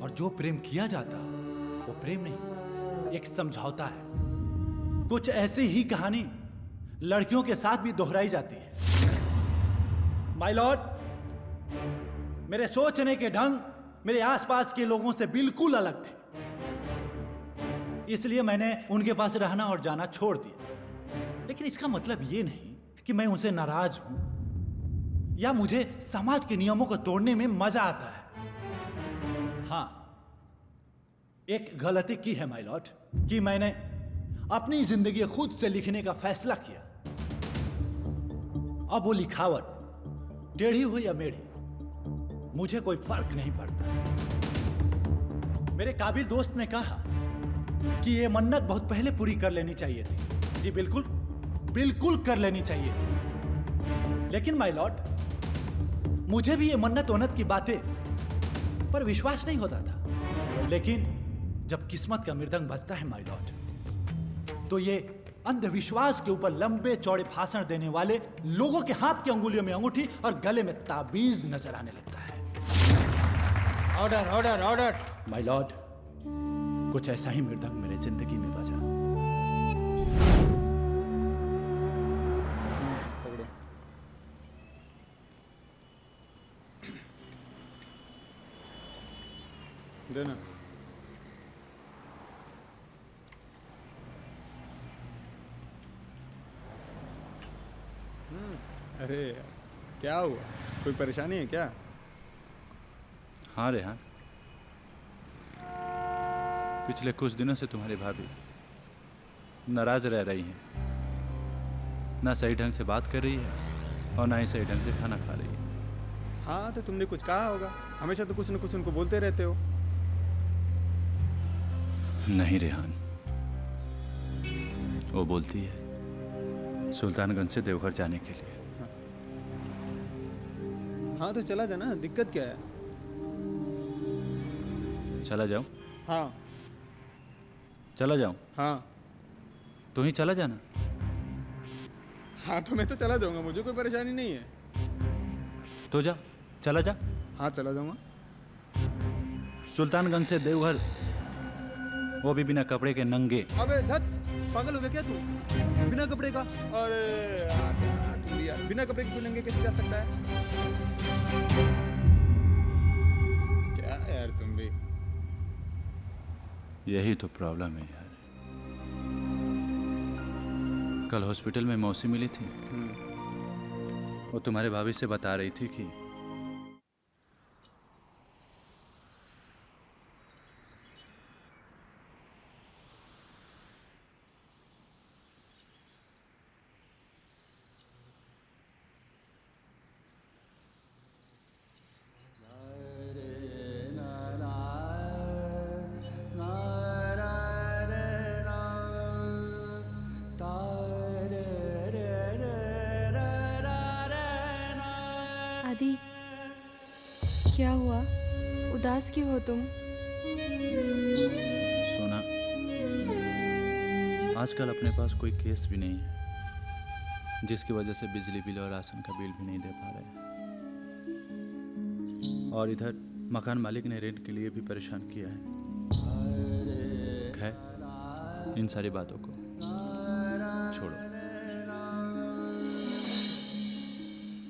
[SPEAKER 5] और जो प्रेम किया जाता वो प्रेम नहीं, एक समझौता है। कुछ ऐसी ही कहानी लड़कियों के साथ भी दोहराई जाती है। माय लॉर्ड, मेरे सोचने के ढंग मेरे आसपास के लोगों से बिल्कुल अलग थे, इसलिए मैंने उनके पास रहना और जाना छोड़ दिया। लेकिन इसका मतलब ये नहीं कि मैं उनसे नाराज हूं या मुझे समाज के नियमों को तोड़ने में मजा आता है। हां, एक गलती की है माय लॉर्ड कि मैंने अपनी जिंदगी खुद से लिखने का फैसला किया। अब वो लिखावट टेढ़ी हो या मेढ़ी, मुझे कोई फर्क नहीं पड़ता। मेरे काबिल दोस्त ने कहा कि ये मन्नत बहुत पहले पूरी कर लेनी चाहिए थी। जी बिल्कुल, बिल्कुल कर लेनी चाहिए थी। लेकिन माय लॉर्ड, मुझे भी ये मन्नत वन्नत की बातें पर विश्वास नहीं होता था। लेकिन जब किस्मत का मृदंग बजता है माय लॉर्ड, तो ये अंधविश्वास के ऊपर लंबे चौड़े भाषण देने वाले लोगों के हाथ की अंगुलियों में अंगूठी और गले में ताबीज नजर आने लगता है।
[SPEAKER 8] Order order order.
[SPEAKER 5] My Lord, कुछ ऐसा ही मृदंग मेरे जिंदगी में बजा।
[SPEAKER 6] देना। अरे यार, क्या हुआ? कोई परेशानी है क्या?
[SPEAKER 14] हाँ रेहान, पिछले कुछ दिनों से तुम्हारी भाभी नाराज रह रही हैं। ना सही ढंग से बात कर रही है और ना ही सही ढंग से खाना खा रही है।
[SPEAKER 6] हाँ तो तुमने कुछ कहा होगा, हमेशा तो कुछ न कुछ उनको बोलते रहते हो।
[SPEAKER 14] नहीं रेहान, वो बोलती है सुल्तानगंज से देवघर जाने के लिए।
[SPEAKER 6] हाँ तो चला जाना, दिक्कत क्या है?
[SPEAKER 14] चला जाऊं?
[SPEAKER 6] हाँ।
[SPEAKER 14] चला जाऊं?
[SPEAKER 6] हाँ।
[SPEAKER 14] तू ही चला जाना।
[SPEAKER 6] हाँ तो मैं तो चला जाऊंगा, मुझे कोई परेशानी नहीं है।
[SPEAKER 14] तो जा, चला जा।
[SPEAKER 6] हाँ चला जाऊंगा।
[SPEAKER 14] सुल्तानगंज से देवघर, वो भी बिना कपड़े के, नंगे।
[SPEAKER 6] अबे धत, पागल हो गया क्या तू? बिना कपड़े का? अरे यार तू भी यार, बिना कपड़े के तू नंगे कैसे जा सकता है? क्या यार तुम भी।
[SPEAKER 14] यही तो प्रॉब्लम है यार। कल हॉस्पिटल में मौसी मिली थी। वो तुम्हारे भाभी से बता रही थी कि
[SPEAKER 9] आदि, क्या हुआ? उदास क्यों हो तुम?
[SPEAKER 14] सोना, आजकल अपने पास कोई केस भी नहीं है, जिसकी वजह से बिजली बिल और राशन का बिल भी नहीं दे पा रहे। और इधर मकान मालिक ने रेंट के लिए भी परेशान किया है। खैर, इन सारी बातों को छोड़ो।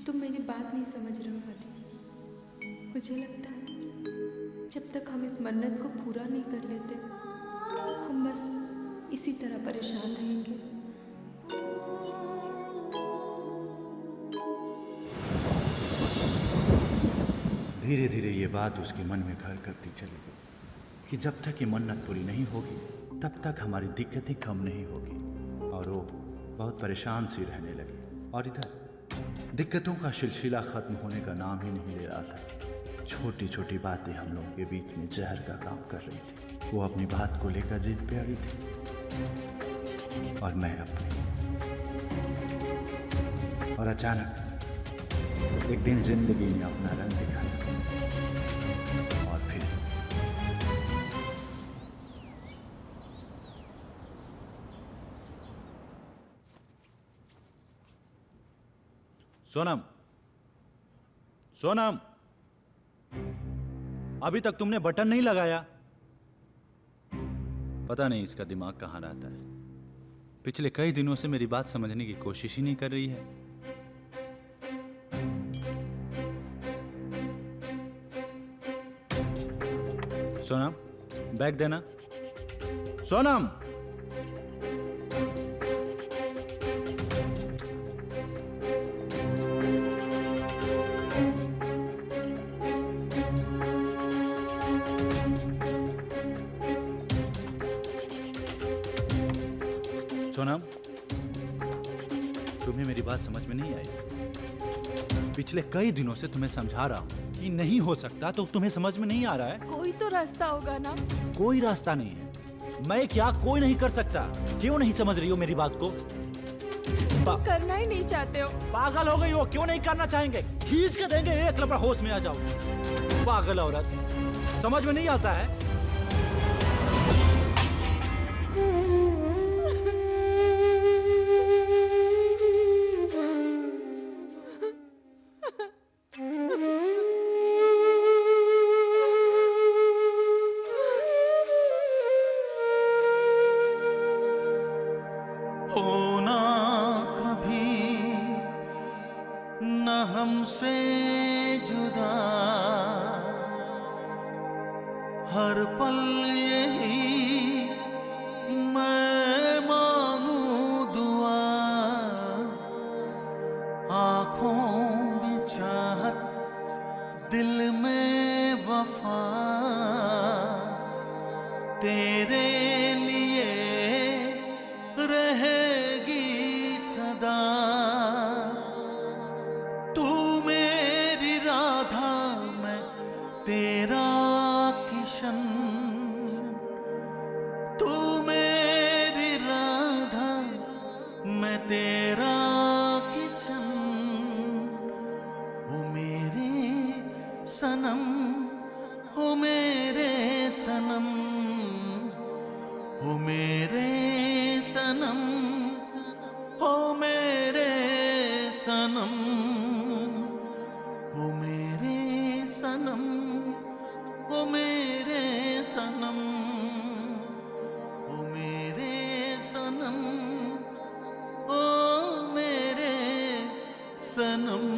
[SPEAKER 9] तुम मेरी बात नहीं समझ रहे हो आदि। मुझे लगता है जब तक हम इस मन्नत को पूरा नहीं कर लेते, हम बस इसी तरह परेशान रहेंगे।
[SPEAKER 5] धीरे धीरे ये बात उसके मन में घर करती चली गई कि जब तक ये मन्नत पूरी नहीं होगी तब तक हमारी दिक्कतें कम नहीं होगी। और वो बहुत परेशान सी रहने लगी। और इधर दिक्कतों का सिलसिला खत्म होने का नाम ही नहीं ले रहा था। छोटी छोटी बातें हम लोगों के बीच में जहर का काम कर रही थी। वो अपनी बात को लेकर जिद पे अड़ी थी और मैं अपनी। और अचानक एक दिन जिंदगी ने अपना रंग दिखाया और फिर
[SPEAKER 14] सोनम, सोनम, अभी तक तुमने बटन नहीं लगाया। पता नहीं इसका दिमाग कहाँ रहता है। पिछले कई दिनों से मेरी बात समझने की कोशिश ही नहीं कर रही है। सोनम, बैग देना। सोनम, सोनम, तुम्हें मेरी बात समझ में नहीं आई। पिछले कई दिनों से तुम्हें समझा रहा हूं कि नहीं हो सकता, तो तुम्हें समझ में नहीं आ रहा है।
[SPEAKER 9] कोई तो रास्ता होगा ना?
[SPEAKER 14] कोई रास्ता नहीं है। मैं क्या, कोई नहीं कर सकता। क्यों नहीं समझ रही हो मेरी बात को?
[SPEAKER 9] करना ही नहीं चाहते हो?
[SPEAKER 14] पागल हो गई हो? क्यों नहीं करना चाहेंगे? खींच के देंगे एक लपड़ा, होश में आ जाओ। पागल औरत, समझ में नहीं आता है।
[SPEAKER 10] होना कभी न हमसे जुदा, हर पल यही मैं मांगू दुआ। आँखों में चाहत, दिल में वफा, तेरे लिए सदा, तू मेरी राधा मैं तेरा किशन, तू मेरी राधा मैं तेरा किशन, ओ मेरे सनम, ओ मेरे सनम, ओ मेरे सनम, ओ मेरे सनम, ओ मेरे सनम, ओ मेरे सनम, ओ मेरे सनम, ओ मेरे सनम।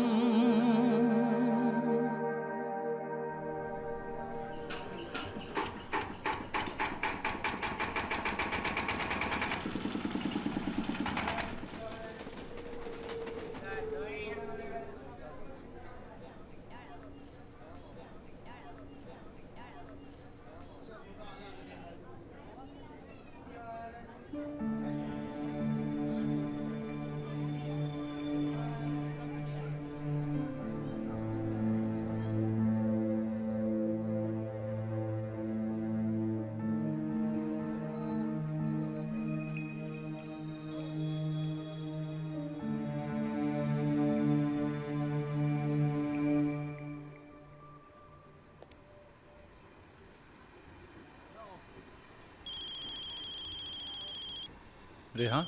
[SPEAKER 5] रेहान?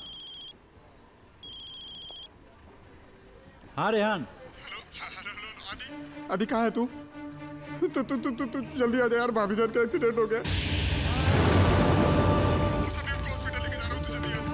[SPEAKER 5] हाँ रेहान।
[SPEAKER 6] अभी कहाँ है तू? तू जल्दी आ जा यार, भाभी जान का एक्सीडेंट हो गया। सभी को हॉस्पिटल लेके जा रहा हूँ, तू जल्दी आ जा।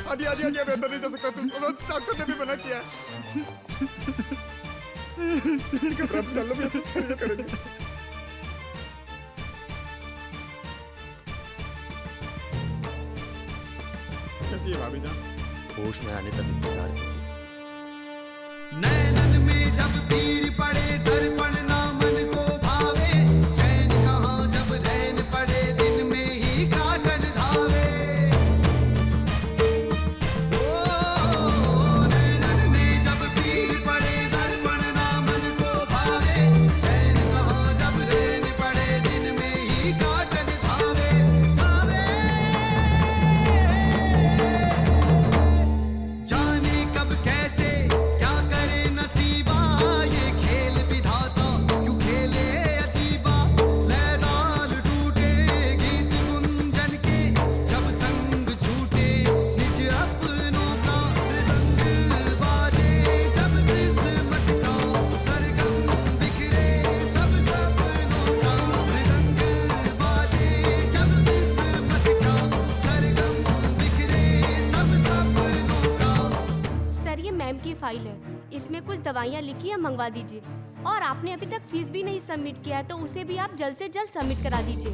[SPEAKER 6] आदि मैं अंदर नहीं जा सकता, डॉक्टर ने भी मना किया है। घबरा मत, चलो, ऐसे करेंगे। कैसी है भाभी जान?
[SPEAKER 4] होश में आने तक इंतजार कीजिए।
[SPEAKER 10] नैनन में जब तीर पड़े दर्पण ना मन को भावे, चैन कहाँ जब रैन पड़े दिन में ही काटन धावे। नैनन में जब तीर पड़े दर्पण ना मन को भावे, चैन कहाँ जब रैन पड़े दिन में ही काटन धावे। जाने कब कैसे क्या करे नसीबा, ये खेल विधाता क्यों खेले अजीबा। लैदाल टूटे गीत गुंजन के, जब संग छूटे निज अपनों का। रंग बाजे जब किस्मत का, सरगम बिखरे सब सपनों का। रंग बाजे जब किस्मत का, सरगम बिखरे सब सपनों का।
[SPEAKER 12] सर ये मैम की फाइल है, इसमें कुछ दवाइयाँ लिखी है, मंगवा दीजिए। और आपने अभी तक फीस भी नहीं सबमिट किया है, तो उसे भी आप जल्द से जल्द सबमिट करा दीजिए।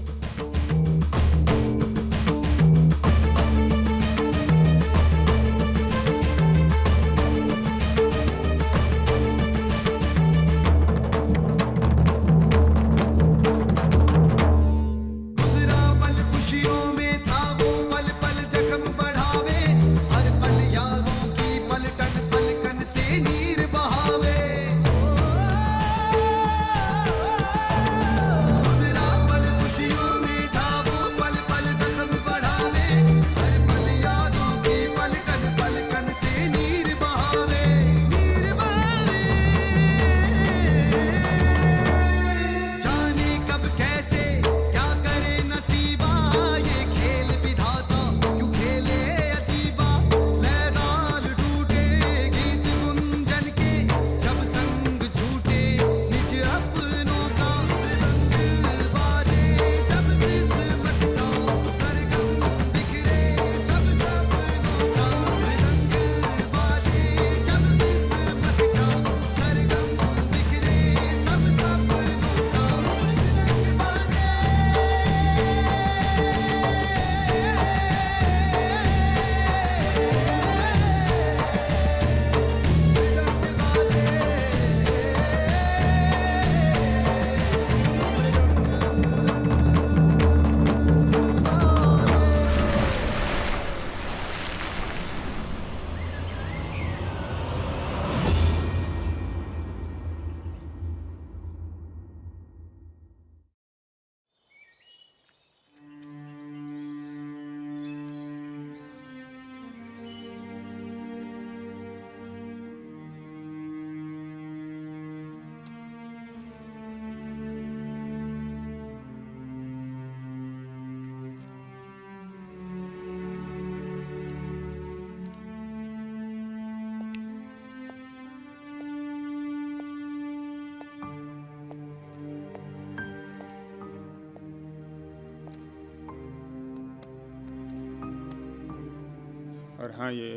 [SPEAKER 6] और हाँ, ये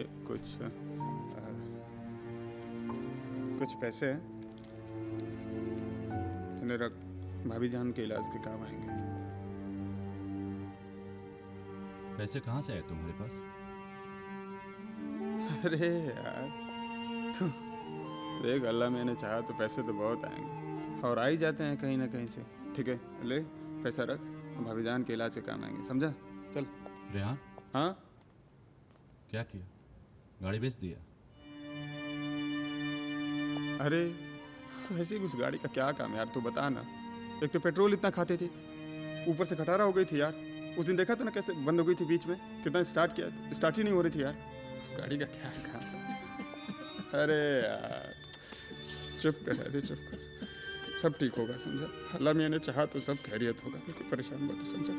[SPEAKER 6] कुछ पैसे हैं, इन्हें रख, भाभी जान के इलाज के काम आएंगे।
[SPEAKER 15] पैसे कहाँ से आए तुम्हारे पास?
[SPEAKER 6] अरे यार, तू देख, अल्लाह मैंने चाहा तो पैसे तो बहुत आएंगे और आ ही जाते हैं कहीं ना कहीं से। ठीक है, ले पैसा रख, भाभी जान के इलाज के काम आएंगे, समझा? चल।
[SPEAKER 15] रेहान,
[SPEAKER 6] हाँ
[SPEAKER 15] क्या किया? गाड़ी बेच दिया?
[SPEAKER 6] अरे वैसे उस गाड़ी का क्या काम यार, तू बता ना। एक तो पेट्रोल इतना खाते थे, ऊपर से खटारा हो गई थी यार। उस दिन देखा था ना कैसे बंद हो गई थी बीच में, कितना स्टार्ट किया, स्टार्ट ही नहीं हो रही थी यार। उस गाड़ी का क्या काम। अरे यार चुप कर, चुप कर, सब ठीक होगा, समझा? अल्लाह मियां ने चाहा तो सब खैरियत होगा, बिल्कुल परेशान मत हो, समझा?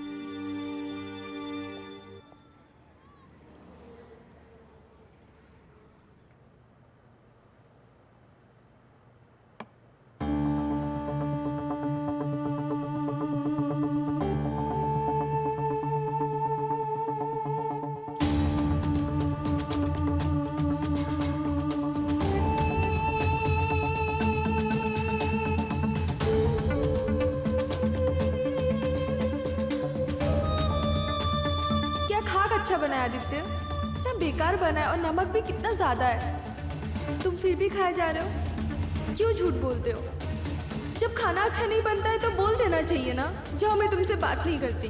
[SPEAKER 9] अच्छा बनाया आदित्य, इतना बेकार बना है और नमक भी कितना ज्यादा है। तुम फिर भी खाए जा रहे हो, क्यों झूठ बोलते हो? जब खाना अच्छा नहीं बनता है तो बोल देना चाहिए ना। जाओ, मैं तुमसे बात नहीं करती।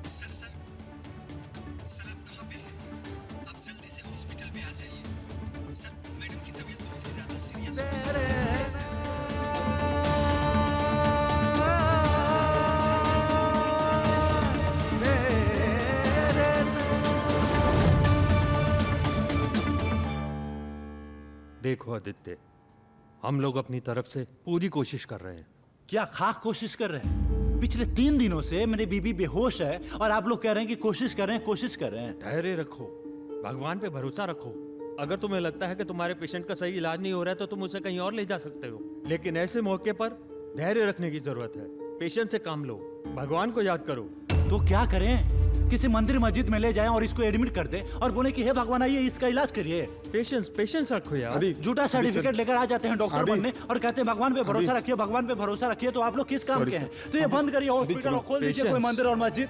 [SPEAKER 13] सर आप कहाँ पे हैं? आप जल्दी से हॉस्पिटल में आ जाइए। सर मैडम की तबीयत बहुत ही ज्यादा सीरियस है।
[SPEAKER 14] देखो आदित्य, हम लोग अपनी तरफ से पूरी कोशिश कर रहे हैं। क्या खाक कोशिश कर रहे हैं? पिछले 3 दिनों से मेरी बीबी बेहोश है और आप लोग कह रहे हैं कि कोशिश कर रहे हैं, कोशिश कर रहे हैं।
[SPEAKER 15] धैर्य रखो, भगवान पे भरोसा रखो। अगर तुम्हें लगता है कि तुम्हारे पेशेंट का सही इलाज नहीं हो रहा है तो तुम उसे कहीं और ले जा सकते हो, लेकिन ऐसे मौके पर धैर्य रखने की जरूरत है। पेशेंट से काम लो, भगवान को याद करो।
[SPEAKER 14] तो क्या करें? किसी मंदिर मस्जिद में ले जाएं और इसको एडमिट कर दें और बोले कि हे भगवान आइए इसका इलाज करिए।
[SPEAKER 15] पेशेंस रखो यार।
[SPEAKER 14] झूठा सर्टिफिकेट लेकर आ जाते हैं डॉक्टर बनने और कहते हैं भगवान पे भरोसा रखिए, भगवान पे भरोसा रखिए। तो आप लोग किस काम के हैं? तो ये बंद करिए हॉस्पिटल और खोल दीजिए कोई मंदिर और मस्जिद।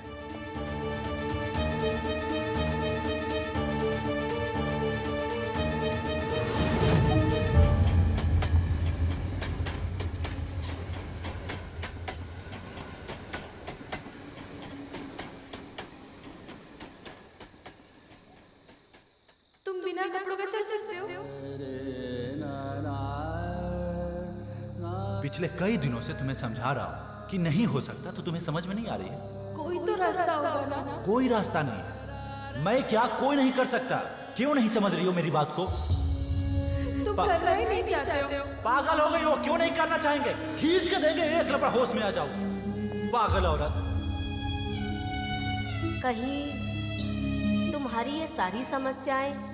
[SPEAKER 9] बिना कपड़ों का चल सकते हो?
[SPEAKER 14] पिछले कई दिनों से तुम्हें समझा रहा हूँ कि नहीं हो सकता, तो तुम्हें समझ में नहीं आ रही है।
[SPEAKER 9] कोई तो रास्ता होगा ना।
[SPEAKER 14] कोई रास्ता नहीं है। मैं क्या कोई नहीं कर सकता? क्यों नहीं समझ रही हो मेरी बात को?
[SPEAKER 9] तुम करना ही नहीं चाहते हो।
[SPEAKER 14] पागल हो गई हो? क्यों नहीं करना चाहेंगे? खींच के देंगे, एक लपड़ा होश में आ जाओ। पागल औरत।
[SPEAKER 12] कहीं तुम्हारी ये सारी समस्याएं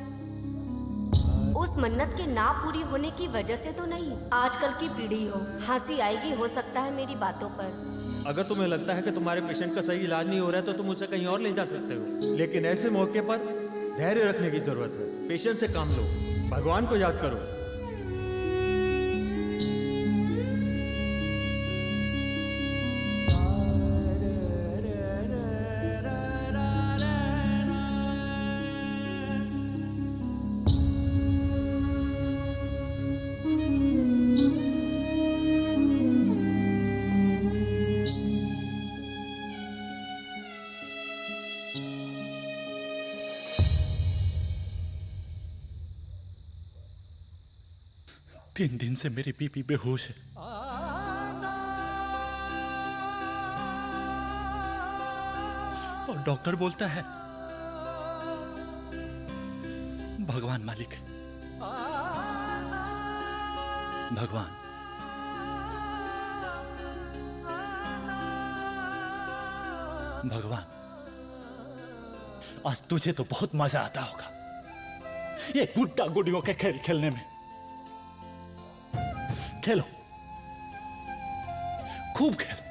[SPEAKER 12] उस मन्नत के ना पूरी होने की वजह से तो नहीं आजकल की पीढ़ी हो? हंसी आएगी हो सकता है मेरी बातों पर।
[SPEAKER 15] अगर तुम्हें लगता है कि तुम्हारे पेशेंट का सही इलाज नहीं हो रहा है तो तुम उसे कहीं और ले जा सकते हो, लेकिन ऐसे मौके पर धैर्य रखने की जरूरत है। पेशेंट से काम लो, भगवान को याद करो।
[SPEAKER 14] तीन दिन से मेरी बीबी बेहोश है। और डॉक्टर बोलता है भगवान मालिक है। भगवान भगवान, आज तुझे तो बहुत मजा आता होगा ये गुड्डा गुडियों के खेल खेलने में। खेलो
[SPEAKER 5] खूब खेलो।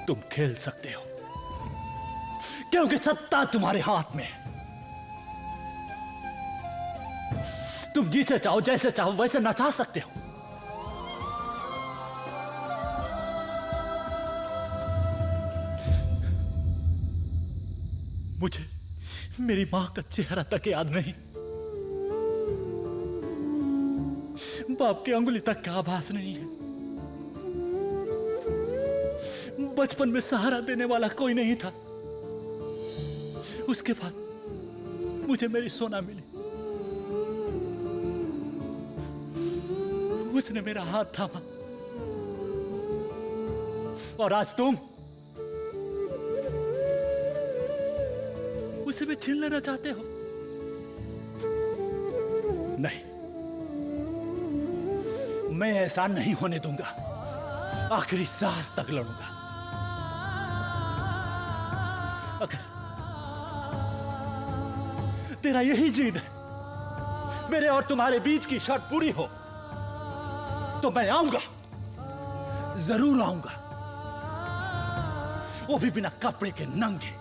[SPEAKER 5] तुम खेल सकते हो क्योंकि सत्ता तुम्हारे हाथ में है। तुम जिसे चाहो जैसे चाहो वैसे नचा सकते हो। मुझे मेरी मां का चेहरा तक याद नहीं, बाप की अंगुली तक का आभास नहीं है। बचपन में सहारा देने वाला कोई नहीं था। उसके बाद मुझे मेरी सोना मिली, उसने मेरा हाथ थामा, और आज तुम उसे भी छीन लेना चाहते हो। नहीं, मैं ऐसा नहीं होने दूंगा। आखिरी सांस तक लड़ूंगा। अगर तेरा यही जिद है मेरे और तुम्हारे बीच की शर्त पूरी हो तो मैं आऊंगा, जरूर आऊंगा, वो भी बिना कपड़े के नंगे।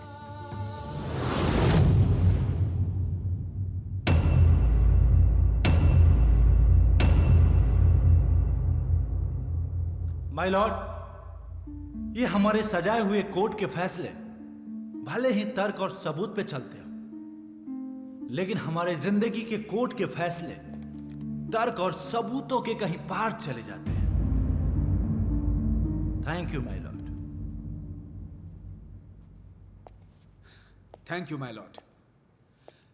[SPEAKER 5] माय लॉर्ड, ये हमारे सजाए हुए कोर्ट के फैसले भले ही तर्क और सबूत पे चलते हो, लेकिन हमारे जिंदगी के कोर्ट के फैसले तर्क और सबूतों के कहीं पार चले जाते हैं। Thank you my Lord.
[SPEAKER 7] Thank you my Lord.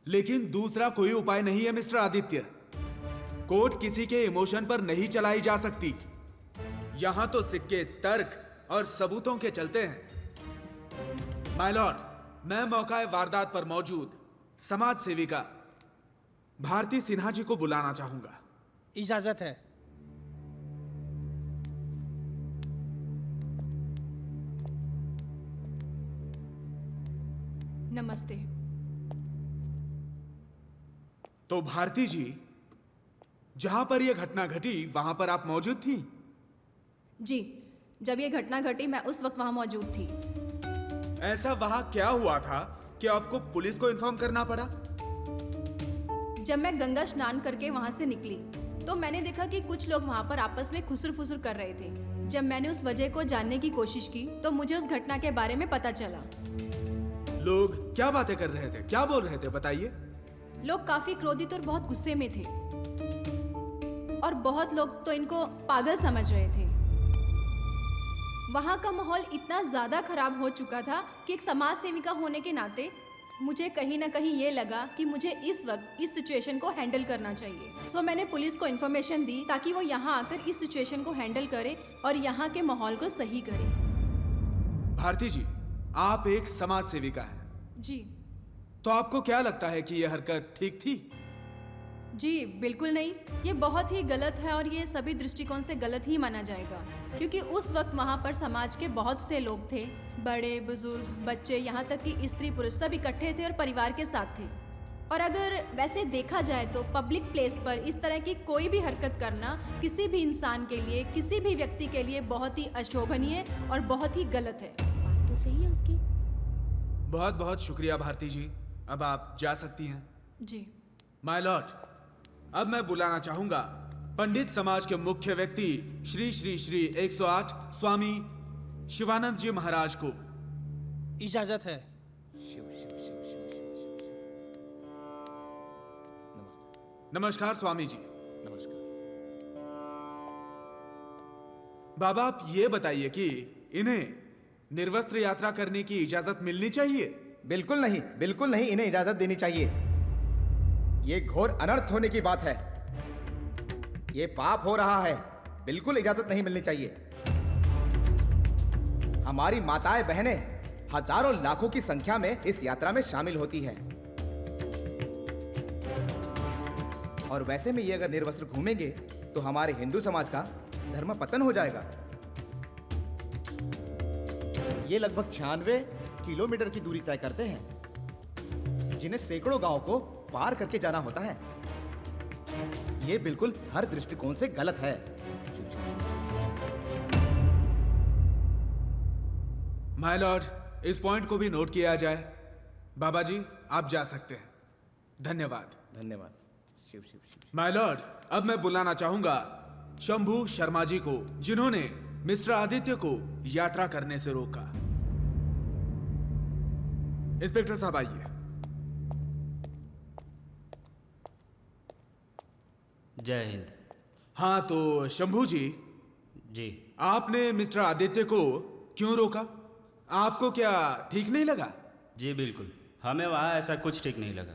[SPEAKER 7] लेकिन दूसरा कोई उपाय नहीं है मिस्टर आदित्य। कोर्ट किसी के इमोशन पर नहीं चलाई जा सकती। यहां तो सिक्के तर्क और सबूतों के चलते हैं। माय लॉर्ड, मैं मौका वारदात पर मौजूद समाज सेविका भारती सिन्हा जी को बुलाना चाहूंगा।
[SPEAKER 8] इजाजत है।
[SPEAKER 16] नमस्ते।
[SPEAKER 7] तो भारती जी, जहां पर यह घटना घटी वहां पर आप मौजूद थी?
[SPEAKER 16] जी, जब ये घटना घटी मैं उस वक्त वहां मौजूद थी।
[SPEAKER 7] ऐसा वहां क्या हुआ था कि आपको पुलिस को इन्फॉर्म करना पड़ा?
[SPEAKER 16] जब मैं गंगा स्नान करके वहां से निकली तो मैंने देखा कि कुछ लोग वहां पर आपस में खुसर फुसर कर रहे थे। जब मैंने उस वजह को जानने की कोशिश की तो मुझे उस घटना के बारे में पता चला।
[SPEAKER 7] लोग क्या बातें कर रहे थे, क्या बोल रहे थे, बताइए।
[SPEAKER 16] लोग काफी क्रोधित और बहुत गुस्से में थे और बहुत लोग तो इनको पागल समझ रहे थे। वहाँ का माहौल इतना ज़्यादा खराब हो चुका था कि एक समाज सेविका होने के नाते मुझे कहीं ना कहीं ये लगा कि मुझे इस वक्त इस सिचुएशन को हैंडल करना चाहिए। सो मैंने पुलिस को इन्फॉर्मेशन दी ताकि वो यहाँ आकर इस सिचुएशन को हैंडल करे और यहाँ के माहौल को सही करे।
[SPEAKER 7] भारती जी, आप एक समाज सेविका हैं।
[SPEAKER 16] जी।
[SPEAKER 7] तो आपको क्या लगता है कि यह हरकत ठीक थी?
[SPEAKER 16] जी बिल्कुल नहीं, ये बहुत ही गलत है और ये सभी दृष्टिकोण से गलत ही माना जाएगा, क्योंकि उस वक्त वहाँ पर समाज के बहुत से लोग थे, बड़े बुजुर्ग, बच्चे, यहाँ तक कि स्त्री पुरुष सब इकट्ठे थे और परिवार के साथ थे। और अगर वैसे देखा जाए तो पब्लिक प्लेस पर इस तरह की कोई भी हरकत करना किसी भी इंसान के लिए, किसी भी व्यक्ति के लिए बहुत ही अशोभनीय और बहुत ही गलत है।
[SPEAKER 12] बात तो सही है उसकी।
[SPEAKER 7] बहुत बहुत शुक्रिया भारती जी, अब आप जा सकती हैं।
[SPEAKER 16] जी।
[SPEAKER 7] माय लॉर्ड, अब मैं बुलाना चाहूंगा पंडित समाज के मुख्य व्यक्ति श्री श्री श्री 108 स्वामी शिवानंद जी महाराज को।
[SPEAKER 8] इजाजत है।
[SPEAKER 7] नमस्कार स्वामी जी।
[SPEAKER 4] नमस्कार।
[SPEAKER 7] बाबा, आप ये बताइए कि इन्हें निर्वस्त्र यात्रा करने की इजाजत मिलनी चाहिए?
[SPEAKER 4] बिल्कुल नहीं, बिल्कुल नहीं, इन्हें इजाजत देनी चाहिए। ये घोर अनर्थ होने की बात है, ये पाप हो रहा है, बिल्कुल इजाजत नहीं मिलनी चाहिए। हमारी माताएं बहनें हजारों लाखों की संख्या में इस यात्रा में शामिल होती हैं, और वैसे में ये अगर निर्वस्त्र घूमेंगे तो हमारे हिंदू समाज का धर्म पतन हो जाएगा। ये लगभग 96 किलोमीटर की दूरी तय करते हैं, जिन्हें सैकड़ों गांवों को पार करके जाना होता है। ये बिल्कुल हर दृष्टिकोण से गलत है।
[SPEAKER 7] माय लॉर्ड, इस पॉइंट को भी नोट किया जाए। बाबा जी, आप जा सकते हैं। धन्यवाद।
[SPEAKER 4] धन्यवाद। शिव शिव शिव।
[SPEAKER 7] माय लॉर्ड, अब मैं बुलाना चाहूंगा शंभू शर्मा जी को, जिन्होंने मिस्टर आदित्य को यात्रा करने से रोका। इंस्पेक्टर साहब आइए।
[SPEAKER 17] जय हिंद।
[SPEAKER 7] हाँ, तो शंभू जी, आपने मिस्टर आदित्य को क्यों रोका? आपको क्या ठीक नहीं लगा?
[SPEAKER 17] जी बिल्कुल, हमें वहाँ ऐसा कुछ ठीक नहीं लगा।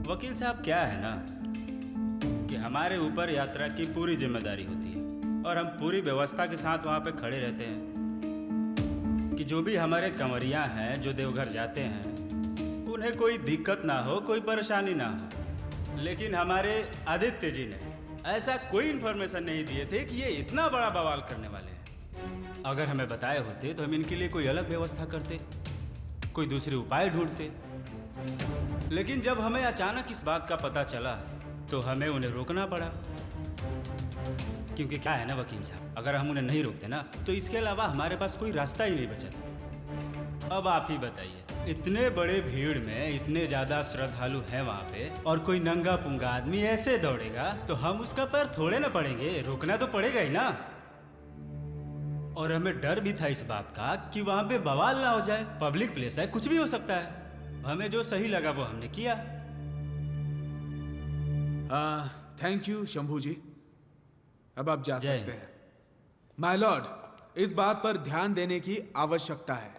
[SPEAKER 17] वकील साहब, क्या है ना कि हमारे ऊपर यात्रा की पूरी जिम्मेदारी होती है और हम पूरी व्यवस्था के साथ वहाँ पे खड़े रहते हैं कि जो भी हमारे कंवरियाँ हैं जो देवघर जाते हैं उन्हें कोई दिक्कत ना हो, कोई परेशानी ना हो। लेकिन हमारे आदित्य जी ने ऐसा कोई इन्फॉर्मेशन नहीं दिए थे कि ये इतना बड़ा बवाल करने वाले हैं। अगर हमें बताए होते तो हम इनके लिए कोई अलग व्यवस्था करते, कोई दूसरे उपाय ढूंढते। लेकिन जब हमें अचानक इस बात का पता चला तो हमें उन्हें रोकना पड़ा। क्योंकि क्या है ना वकील साहब, अगर हम उन्हें नहीं रोकते ना तो इसके अलावा हमारे पास कोई रास्ता ही नहीं बचा। अब आप ही बताइए, इतने बड़े भीड़ में इतने ज़्यादा श्रद्धालु हैं वहाँ पे और कोई नंगा पुंगा आदमी ऐसे दौड़ेगा तो हम उसका पैर थोड़े ना पड़ेंगे, रोकना तो पड़ेगा ही ना। और हमें डर भी था इस बात का कि वहाँ पे बवाल ना हो जाए, पब्लिक प्लेस है, कुछ भी हो सकता है। हमें जो सही लगा वो हमने किया।
[SPEAKER 7] थैंक यू शंभू जी, अब आप जा सकते हैं। माय लॉर्ड, इस बात पर ध्यान देने की आवश्यकता है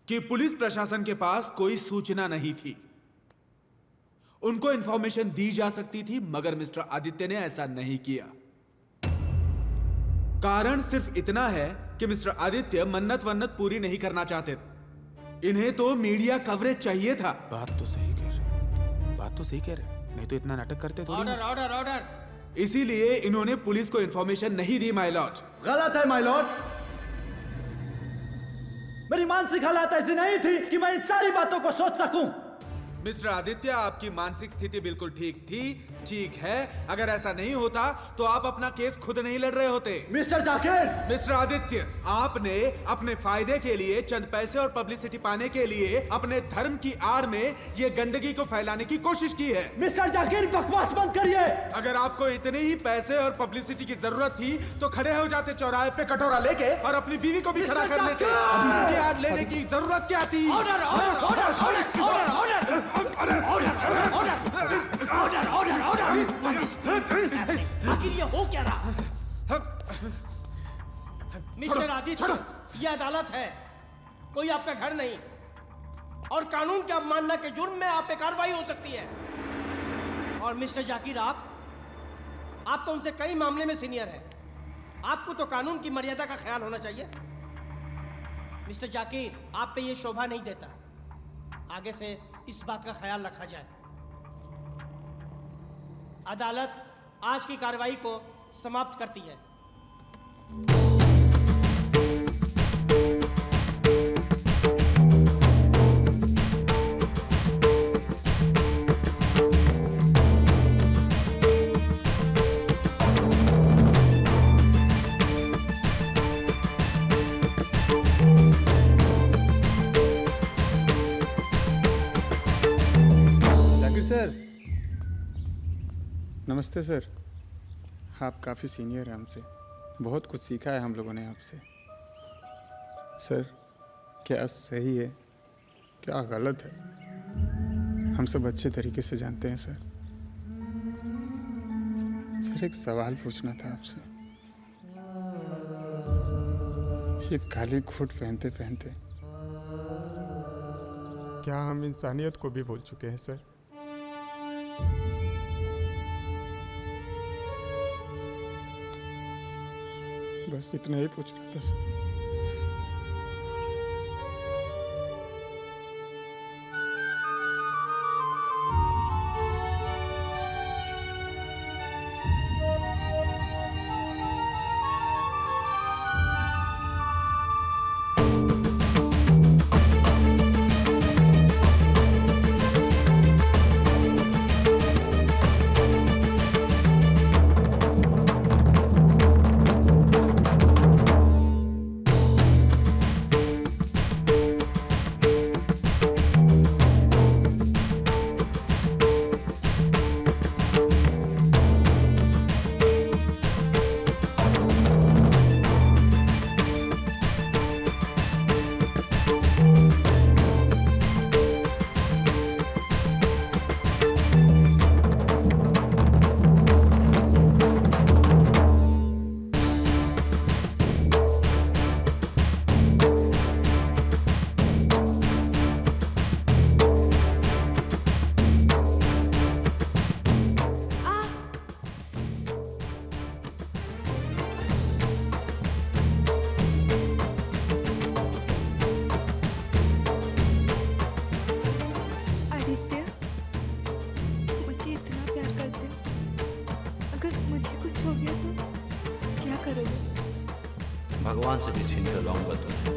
[SPEAKER 7] कि पुलिस प्रशासन के पास कोई सूचना नहीं थी। उनको इंफॉर्मेशन दी जा सकती थी, मगर मिस्टर आदित्य ने ऐसा नहीं किया। कारण सिर्फ इतना है कि मिस्टर आदित्य मन्नत वन्नत पूरी नहीं करना चाहते। इन्हें तो मीडिया कवरेज चाहिए था। बात तो सही कह रहे, बात तो सही कह रहे, नहीं तो इतना नाटक करते थोड़ी।
[SPEAKER 8] Order order order.
[SPEAKER 7] इसीलिए इन्होंने पुलिस को इंफॉर्मेशन नहीं दी माय लॉर्ड।
[SPEAKER 5] गलत है माय लॉर्ड। मेरी मानसिक हालत ऐसी नहीं थी कि मैं इन सारी बातों को सोच सकूं।
[SPEAKER 7] मिस्टर आदित्य, आपकी मानसिक स्थिति बिल्कुल ठीक थी, ठीक है। अगर ऐसा नहीं होता तो आप अपना केस खुद नहीं लड़ रहे होते।
[SPEAKER 5] मिस्टर जाकिर!
[SPEAKER 7] मिस्टर आदित्य, आपने अपने फायदे के लिए, चंद पैसे और पब्लिसिटी पाने के लिए अपने धर्म की आड़ में ये गंदगी को फैलाने की कोशिश की है।
[SPEAKER 5] मिस्टर जाकिर, बकवास बंद करिए।
[SPEAKER 7] अगर आपको इतने ही पैसे और पब्लिसिटी की जरूरत थी तो खड़े हो जाते चौराहे पे कटोरा लेके और अपनी बीवी को भी खड़ा कर लेते। अभी उनकी याद लेने की जरूरत क्या थी?
[SPEAKER 11] Order order order order order order
[SPEAKER 8] आखिर ये हो क्या रहा? मिस्टर आदित्य, ये अदालत है, कोई आपका घर नहीं। और कानून की अवमानना के जुर्म में आप पे कार्रवाई हो सकती है। और मिस्टर जाकिर, आप तो उनसे कई मामले में सीनियर हैं। आपको तो कानून की मर्यादा का ख्याल होना चाहिए। मिस्टर जाकिर, आप पे ये शोभा नहीं देता। आगे से इस बात का ख्याल रखा जाए। अदालत आज की कार्रवाई को समाप्त करती है।
[SPEAKER 6] सर, नमस्ते सर। आप काफ़ी सीनियर हैं हमसे, बहुत कुछ सीखा है हम लोगों ने आपसे। सर, क्या सही है, क्या गलत है, हम सब अच्छे तरीके से जानते हैं सर। सर, एक सवाल पूछना था आपसे। ये काली कोट पहनते पहनते क्या हम इंसानियत को भी भूल चुके हैं सर? बस इतना ही पूछना था सर।
[SPEAKER 5] भगवान से भी छीन कर लाऊंगा तुम्हें।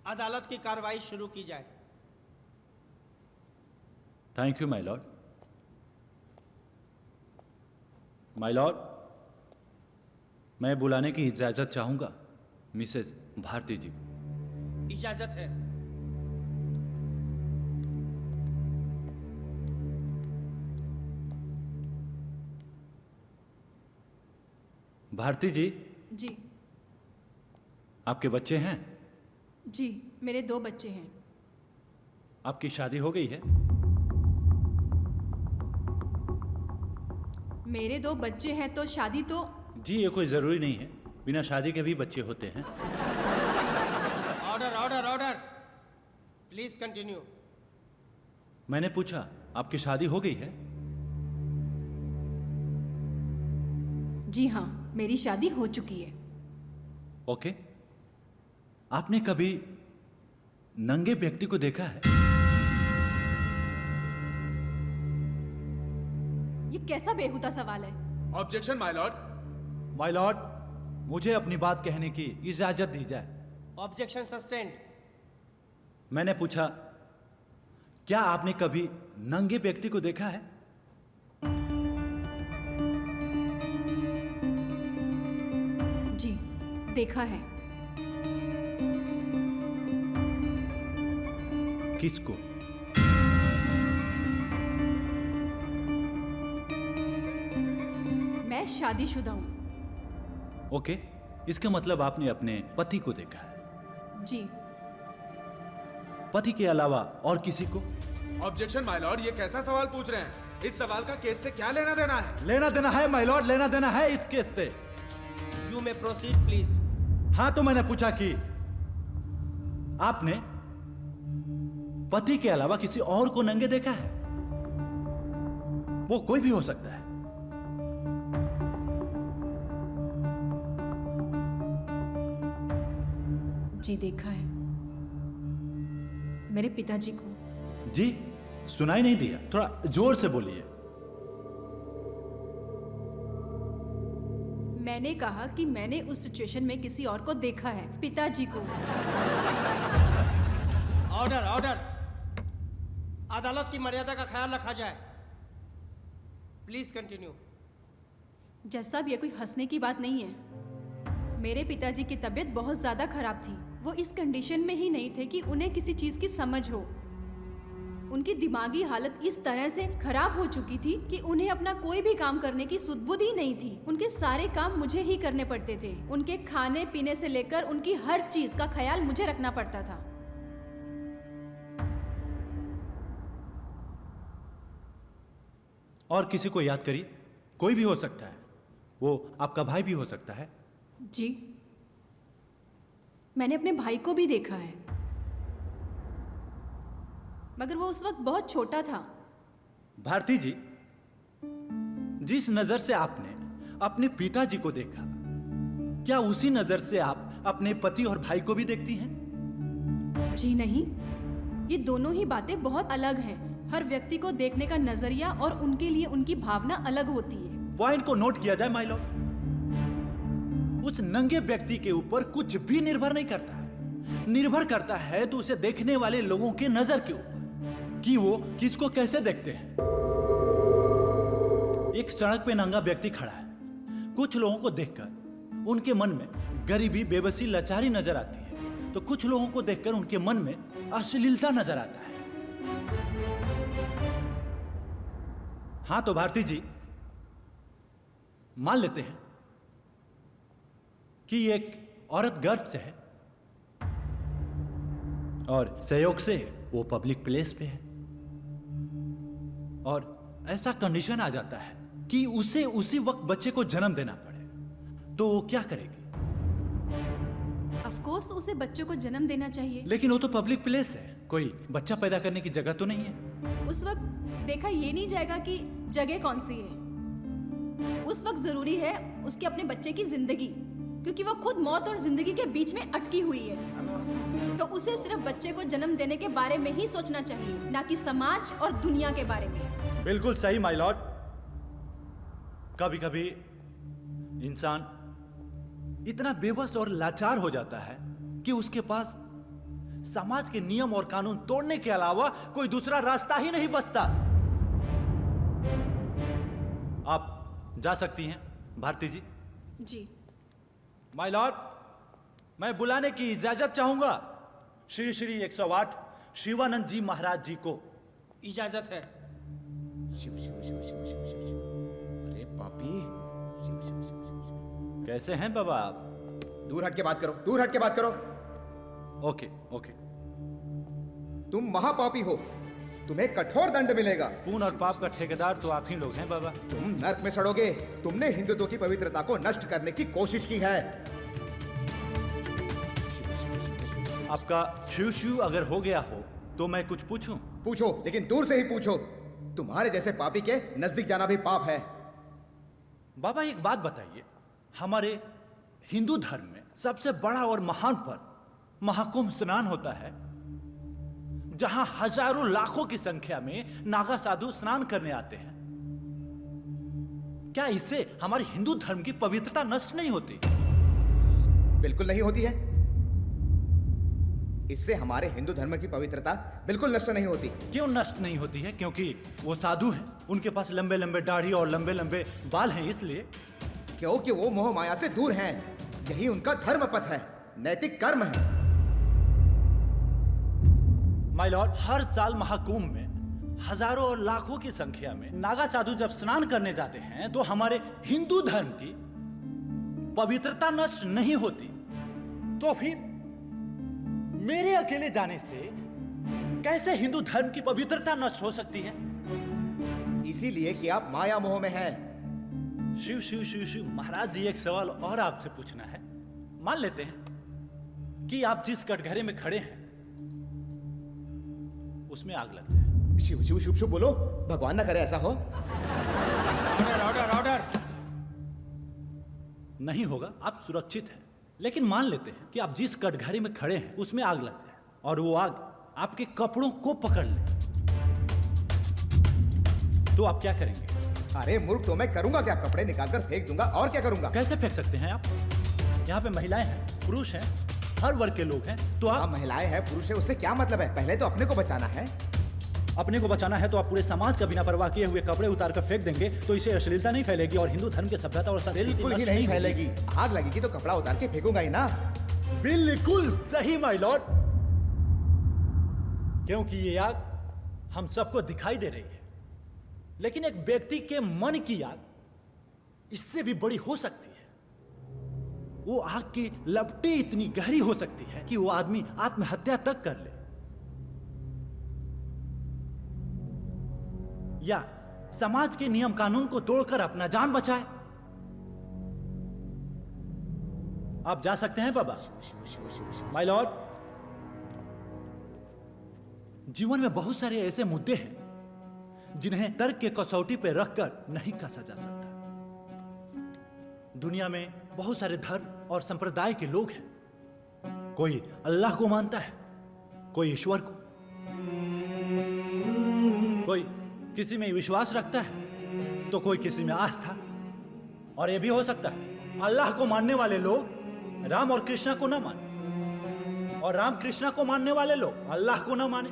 [SPEAKER 8] अदालत की कार्रवाई शुरू की जाए।
[SPEAKER 5] Thank you my Lord. My Lord, मैं बुलाने की इजाजत चाहूंगा मिसेस भारती जी को।
[SPEAKER 8] इजाजत है।
[SPEAKER 5] भारती जी,
[SPEAKER 16] जी
[SPEAKER 5] आपके बच्चे हैं?
[SPEAKER 16] जी, मेरे 2 बच्चे हैं।
[SPEAKER 5] आपकी शादी हो गई है?
[SPEAKER 16] मेरे 2 बच्चे हैं तो शादी तो।
[SPEAKER 5] जी, ये कोई जरूरी नहीं है, बिना शादी के भी बच्चे होते हैं।
[SPEAKER 8] Order order order, please continue.
[SPEAKER 5] मैंने पूछा आपकी शादी हो गई है?
[SPEAKER 16] जी हाँ, मेरी शादी हो चुकी है।
[SPEAKER 5] ओके। आपने कभी नंगे व्यक्ति को देखा है?
[SPEAKER 16] ये कैसा बेहुदा सवाल है?
[SPEAKER 7] Objection my Lord.
[SPEAKER 5] My Lord, मुझे अपनी बात कहने की इजाजत दी जाए।
[SPEAKER 8] Objection sustained.
[SPEAKER 5] मैंने पूछा क्या आपने कभी नंगे व्यक्ति को देखा है?
[SPEAKER 16] जी, देखा है।
[SPEAKER 5] किसको?
[SPEAKER 16] मैं शादीशुदा हूँ।
[SPEAKER 5] ओके, इसका मतलब आपने अपने पति को देखा है।
[SPEAKER 16] जी।
[SPEAKER 5] पति के अलावा और किसी को?
[SPEAKER 7] ऑब्जेक्शन माय लॉर्ड, ये कैसा सवाल पूछ रहे हैं? इस सवाल का केस से क्या लेना देना है?
[SPEAKER 5] लेना देना है माय लॉर्ड, लेना देना है इस केस से।
[SPEAKER 8] You may proceed please.
[SPEAKER 5] हाँ, तो मैंने पूछा कि आपने पति के अलावा किसी और को नंगे देखा है? वो कोई भी हो सकता है।
[SPEAKER 16] जी, देखा है। मेरे पिताजी को।
[SPEAKER 5] जी, सुनाई नहीं दिया, थोड़ा जोर से बोलिए।
[SPEAKER 16] मैंने कहा कि मैंने उस सिचुएशन में किसी और को देखा है, पिताजी को।
[SPEAKER 8] ऑर्डर ऑर्डर, अदालत की मर्यादा का ख्याल रखा जाए। Please continue.
[SPEAKER 16] जैसा भी ये कोई हंसने की बात नहीं है। मेरे पिताजी की तबीयत बहुत ज्यादा खराब थी। वो इस कंडीशन में ही नहीं थे कि उन्हें किसी चीज की समझ हो। उनकी दिमागी हालत इस तरह से खराब हो चुकी थी कि उन्हें अपना कोई भी काम करने की सुध-बुध ही नहीं थी। उनके सारे काम मुझे ही करने पड़ते थे। उनके खाने पीने से लेकर उनकी हर चीज का ख्याल मुझे रखना पड़ता था।
[SPEAKER 5] और किसी को याद करिए, कोई भी हो सकता है। वो आपका भाई भी हो सकता है।
[SPEAKER 16] जी, मैंने अपने भाई को भी देखा है, मगर वो उस वक्त बहुत छोटा था।
[SPEAKER 5] भारती जी, जिस नजर से आपने अपने पिताजी को देखा, क्या उसी नजर से आप अपने पति और भाई को भी देखती हैं?
[SPEAKER 16] जी नहीं, ये दोनों ही बातें बहुत अलग हैं। हर व्यक्ति को देखने का नजरिया और उनके लिए उनकी भावना अलग होती है।
[SPEAKER 5] पॉइंट को नोट किया जाए माय लॉर्ड। उस नंगे व्यक्ति के ऊपर कुछ भी निर्भर नहीं करता है। निर्भर करता है तो उसे देखने वाले लोगों के नजर के ऊपर कि वो किसको कैसे देखते हैं। एक सड़क पे नंगा व्यक्ति खड़ा है। कुछ लोगों को देखकर उनके मन में गरीबी, बेबसी, लाचारी नजर आती है, तो कुछ लोगों को देखकर उनके मन में अश्लीलता नजर आता है। हाँ, तो भारती जी, मान लेते हैं कि एक औरत गर्भ से है और संयोग से वो पब्लिक प्लेस पे है और ऐसा कंडीशन आ जाता है कि उसे उसी वक्त बच्चे को जन्म देना पड़े, तो वो क्या करेगी?
[SPEAKER 16] कोर्स उसे बच्चों को जन्म देना चाहिए।
[SPEAKER 5] लेकिन वो तो पब्लिक प्लेस है, कोई बच्चा पैदा करने की जगह तो नहीं है।
[SPEAKER 16] उस वक्त देखा ये नहीं जाएगा कि जगह कौन सी है। उस वक्त जरूरी है उसके अपने बच्चे की जिंदगी, क्योंकि वो खुद मौत और जिंदगी के बीच में अटकी हुई है। तो उसे सिर्फ बच्चे को जन्म देने के बारे में ही सोचना चाहिए, ना कि समाज और दुनिया के बारे में।
[SPEAKER 5] बिल्कुल सही माय लॉर्ड। कभी कभी इंसान इतना बेबस और लाचार हो जाता है कि उसके पास समाज के नियम और कानून तोड़ने के अलावा कोई दूसरा रास्ता ही नहीं बचता। आप जा सकती हैं भारती जी।
[SPEAKER 16] जी
[SPEAKER 5] माय लॉर्ड, मैं बुलाने की इजाजत चाहूंगा श्री श्री 108 शिवानंद जी महाराज जी को।
[SPEAKER 8] इजाजत है।
[SPEAKER 4] शिव शिव शिव शिव शिव शिव शिव। अरे पापी, शिव शिव शिव शिव।
[SPEAKER 5] कैसे हैं बाबा आप?
[SPEAKER 4] दूर हट के बात करो, दूर हट के बात करो।
[SPEAKER 5] Okay okay.
[SPEAKER 4] तुम महापापी हो, तुम्हें कठोर दंड मिलेगा।
[SPEAKER 5] पुण्य और पाप का ठेकेदार तो आप ही लोग हैं बाबा।
[SPEAKER 4] तुम नर्क में सड़ोगे। तुमने हिंदुत्व की पवित्रता को नष्ट करने की कोशिश की है।
[SPEAKER 5] आपका शिव शिव अगर हो गया हो तो मैं कुछ पूछूं?
[SPEAKER 4] पूछो, लेकिन दूर से ही पूछो। तुम्हारे जैसे पापी के नजदीक जाना भी पाप है।
[SPEAKER 5] बाबा एक बात बताइए, हमारे हिंदू धर्म में सबसे बड़ा और महान पर्व महाकुंभ स्नान होता है, जहां हजारों लाखों की संख्या में नागा साधु स्नान करने आते हैं। क्या इससे हमारे हिंदू धर्म की पवित्रता नष्ट नहीं होती?
[SPEAKER 4] बिल्कुल नहीं होती है। इससे हमारे हिंदू धर्म की पवित्रता बिल्कुल नष्ट नहीं होती।
[SPEAKER 5] क्यों नष्ट नहीं होती है? क्योंकि वो साधु हैं, उनके पास लंबे लंबे दाढ़ी और लंबे लंबे बाल हैं, इसलिए।
[SPEAKER 4] क्योंकि वो मोह माया से दूर हैं। यही उनका धर्म पथ है, नैतिक कर्म है।
[SPEAKER 5] माय लॉर्ड, हर साल महाकुंभ में हजारों और लाखों की संख्या में नागा साधु जब स्नान करने जाते हैं तो हमारे हिंदू धर्म की पवित्रता नष्ट नहीं होती। तो फिर मेरे अकेले जाने से कैसे हिंदू धर्म की पवित्रता नष्ट हो सकती है?
[SPEAKER 4] इसीलिए कि आप माया मोह में हैं।
[SPEAKER 5] शिव शिव शिव शिव। महाराज जी, एक सवाल और आपसे पूछना है। मान लेते हैं कि आप जिस कटघरे में खड़े हैं उसमें आग लग जाए।
[SPEAKER 4] शिव शिव शुभ शुभ बोलो, भगवान ना करे ऐसा हो।
[SPEAKER 8] Order order order.
[SPEAKER 5] नहीं होगा, आप सुरक्षित हैं। लेकिन मान लेते हैं कि आप जिस कटघरे में खड़े हैं उसमें आग लग जाए और वो आग आपके कपड़ों को पकड़ ले, तो आप क्या करेंगे?
[SPEAKER 4] अरे मूर्ख, तो मैं करूंगा क्या? कपड़े निकालकर फेंक दूंगा। और क्या करूंगा?
[SPEAKER 5] कैसे फेंक सकते हैं आप? यहाँ पे महिलाएं हैं, पुरुष हैं, हर वर्ग के लोग हैं। तो आप
[SPEAKER 4] महिलाएं हैं, पुरुष है, उससे क्या मतलब है? पहले तो अपने को बचाना है।
[SPEAKER 5] अपने को बचाना है तो आप पूरे समाज का बिना परवाह किए हुए कपड़े उतार कर फेंक देंगे तो इससे अश्लीलता नहीं फैलेगी और हिंदू धर्म की सभ्यता और संस्कृति
[SPEAKER 4] बिल्कुल ही नहीं फैलेगी। आग लगेगी तो कपड़ा उतार के फेंकूंगा ही ना।
[SPEAKER 5] बिल्कुल सही माय लॉर्ड, क्योंकि ये आग हम सबको दिखाई दे रही है, लेकिन एक व्यक्ति के मन की आग इससे भी बड़ी हो सकती है। वो आग की लपटें इतनी गहरी हो सकती है कि वो आदमी आत्महत्या तक कर ले या समाज के नियम कानून को तोड़कर अपना जान बचाए। आप जा सकते हैं बाबा। माय लॉर्ड, जीवन में बहुत सारे ऐसे मुद्दे हैं जिन्हें तर्क के कसौटी पर रखकर नहीं कसा जा सकता। दुनिया में बहुत सारे धर्म और संप्रदाय के लोग हैं। कोई अल्लाह को मानता है, कोई ईश्वर को, कोई किसी में विश्वास रखता है तो कोई किसी में आस्था। और यह भी हो सकता है अल्लाह को मानने वाले लोग राम और कृष्णा को ना माने और राम कृष्णा को मानने वाले लोग अल्लाह को ना माने।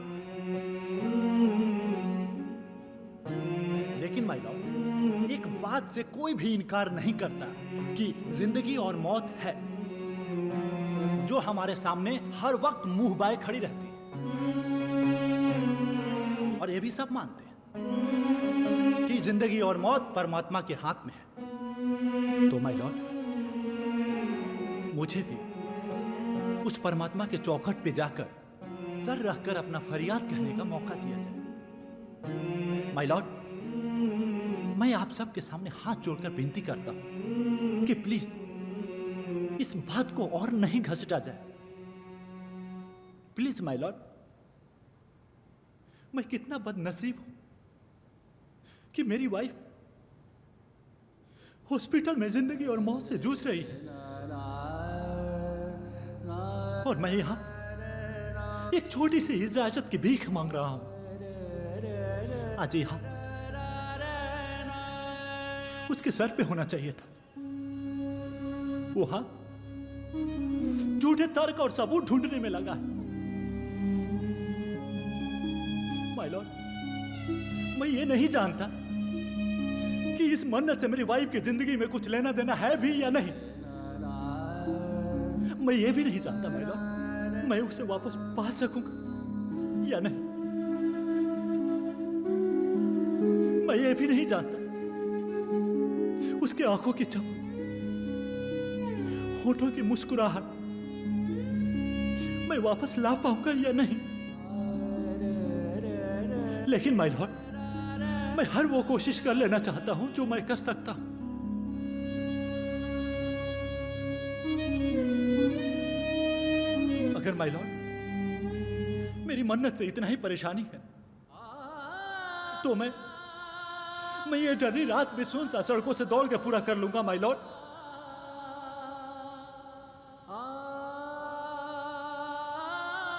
[SPEAKER 5] लेकिन माय लॉर्ड, एक बात से कोई भी इनकार नहीं करता कि जिंदगी और मौत है जो हमारे सामने हर वक्त मुंह बाए खड़ी रहती है। और ये भी सब मानते हैं कि जिंदगी और मौत परमात्मा के हाथ में है। तो माय लॉर्ड, मुझे भी उस परमात्मा के चौखट पे जाकर सर रखकर अपना फरियाद कहने का मौका दिया जाए। माय लॉर्ड, मैं आप सबके सामने हाथ जोड़कर विनती करता हूं कि प्लीज इस बात को और नहीं घसटा जाए प्लीज माय लॉर्ड, मैं कितना बदनसीब हूं कि मेरी वाइफ हॉस्पिटल में जिंदगी और मौत से जूझ रही है और मैं यहां एक छोटी सी इजाजत की भीख मांग रहा हूं। आज यहां उसके सर पे होना चाहिए था। वो हां झूठे तर्क और सबूत ढूंढने में लगा है। माय लॉर्ड, मैं ये नहीं जानता कि इस मन्नत से मेरी वाइफ की जिंदगी में कुछ लेना देना है भी या नहीं। मैं ये भी नहीं जानता माय लॉर्ड, मैं उसे वापस पा सकूंगा या नहीं। मैं ये भी नहीं जानता उसके आंखों की चमक, होठों की मुस्कुराहट मैं वापस ला पाऊंगा या नहीं। लेकिन माय लॉर्ड, मैं हर वो कोशिश कर लेना चाहता हूं जो मैं कर सकता हूं। अगर माय लॉर्ड मेरी मन्नत से इतना ही परेशानी है तो मैं ये जर्नी रात में सुनसान सड़कों से दौड़ के पूरा कर लूंगा माय लॉर्ड।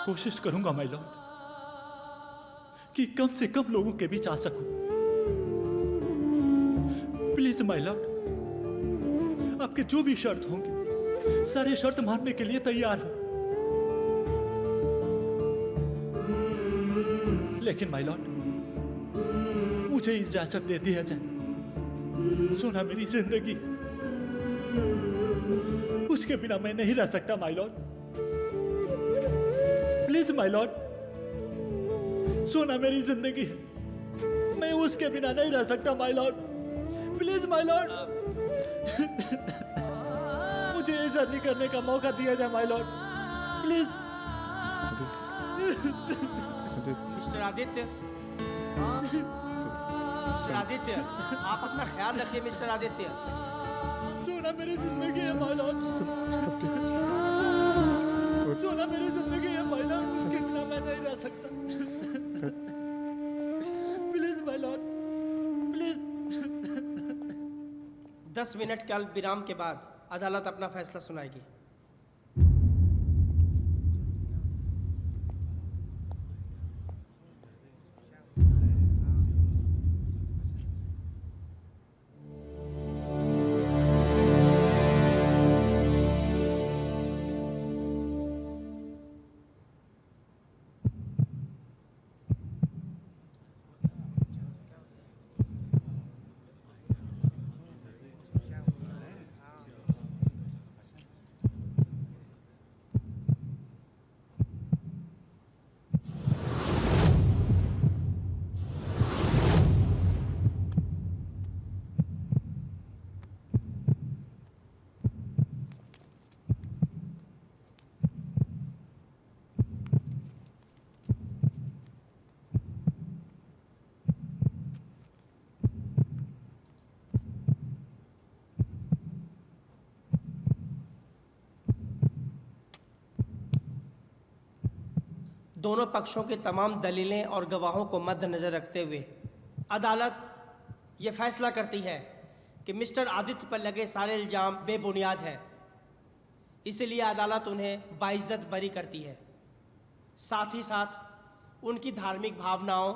[SPEAKER 5] कोशिश करूंगा माय लॉर्ड कि कम से कम लोगों के बीच आ सकूं। प्लीज माय लॉर्ड, आपके जो भी शर्त होंगे सारे शर्त मानने के लिए तैयार हूं। लेकिन माय लॉर्ड, मुझे इजाजत दे दी जाए। सोना मेरी जिंदगी, उसके बिना मैं नहीं रह सकता my Lord. Please my Lord, सोना मेरी जिंदगी है, मैं उसके बिना नहीं रह सकता my Lord. Please my Lord, मुझे ये जर्नी करने का मौका दिया जाए my Lord, please.
[SPEAKER 8] Mister Aditya, mister Aditya, आप अपना ख्याल रखिए मिस्टर आदित्य।
[SPEAKER 5] सोना मेरी जिंदगी है माय लॉर्ड, सोना मेरी जिंदगी है माय लॉर्ड, उसके बिना मैं नहीं रह सकता। Please my Lord, please.
[SPEAKER 8] 10 minute के अल्प विराम के बाद अदालत अपना फैसला सुनाएगी। दोनों पक्षों की तमाम दलीलें और गवाहों को मद्देनजर रखते हुए अदालत ये फैसला करती है कि मिस्टर आदित्य पर लगे सारे इल्ज़ाम बेबुनियाद है। इसलिए अदालत उन्हें बाइज्जत बरी करती है। साथ ही साथ उनकी धार्मिक भावनाओं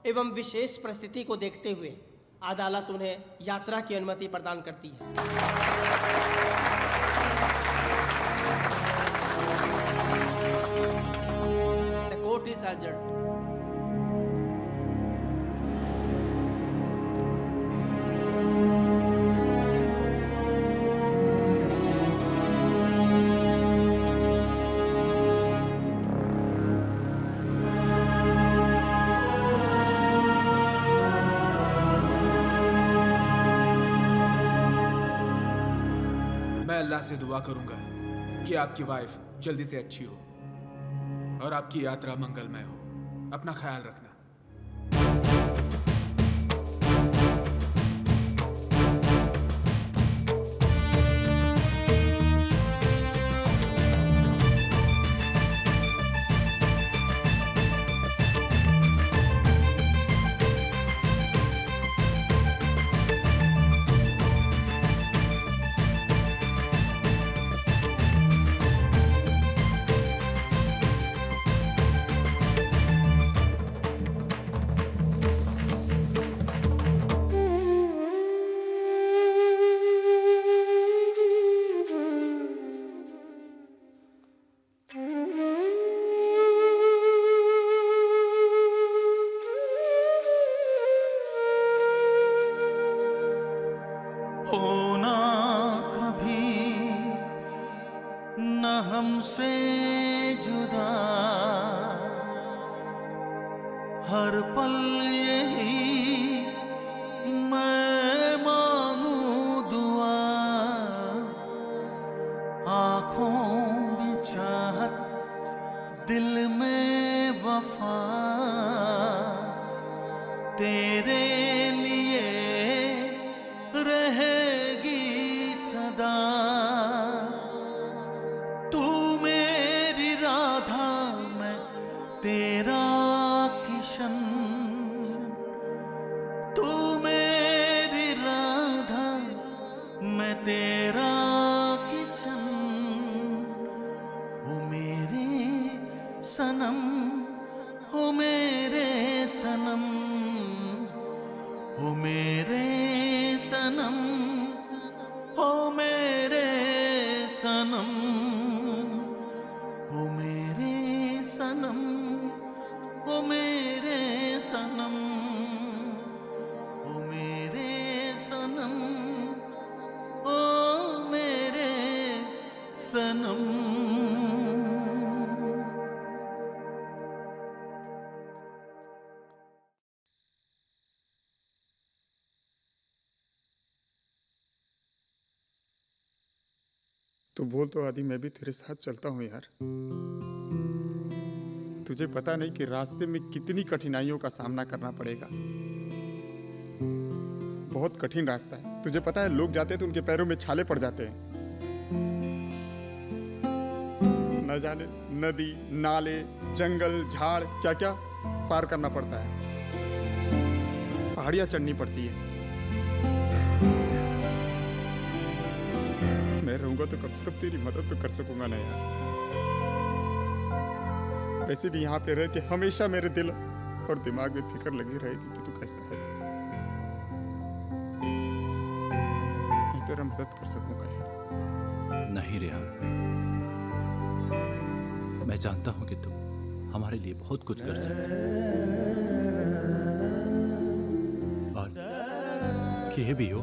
[SPEAKER 8] एवं विशेष परिस्थिति को देखते हुए अदालत उन्हें यात्रा की अनुमति प्रदान करती है। Court is adjourned.
[SPEAKER 7] मैं अल्लाह से दुआ करूंगा कि आपकी वाइफ जल्दी से अच्छी हो और आपकी यात्रा मंगलमय हो। अपना ख्याल रखना।
[SPEAKER 10] होना कभी न हमसे जुदा, हर पल यही मैं मांगू दुआ, आँखों में चाहत, दिल में वफा, तेरे लिए रहेगी सदा। तू मेरी राधा, मैं तेरा किशन, तू मेरी राधा, मैं तेरा किशन। ओ मेरे सनम, ओ मेरे सनम, ओ मेरे सनम, ओ मेरे सनम, ओ मेरे सनम, ओ मेरे सनम, ओ मेरे सनम, ओ मेरे सनम।
[SPEAKER 6] तो बोल तो आदि, मैं भी तेरे साथ चलता हूँ यार। तुझे पता नहीं कि रास्ते में कितनी कठिनाइयों का सामना करना पड़ेगा। बहुत कठिन रास्ता है। तुझे पता है, लोग जाते हैं तो उनके पैरों में छाले पड़ जाते हैं। न जाने नदी, नाले, जंगल, झाड़ क्या क्या पार करना पड़ता है। पहाड़ियाँ चढ़नी पड़ती है। मैं रहूंगा तो कम से कम तेरी मदद तो कर सकूंगा ना यार। वैसे भी यहाँ पे रह के हमेशा मेरे दिल और दिमाग में फिक्र लगी रहेगी कि तू कैसा है। मैं तेरा मदद कर सकूंगा यार।
[SPEAKER 5] नहीं रेहान, मैं जानता हूं कि तुम हमारे लिए बहुत कुछ कर सकते हो और किए भी हो,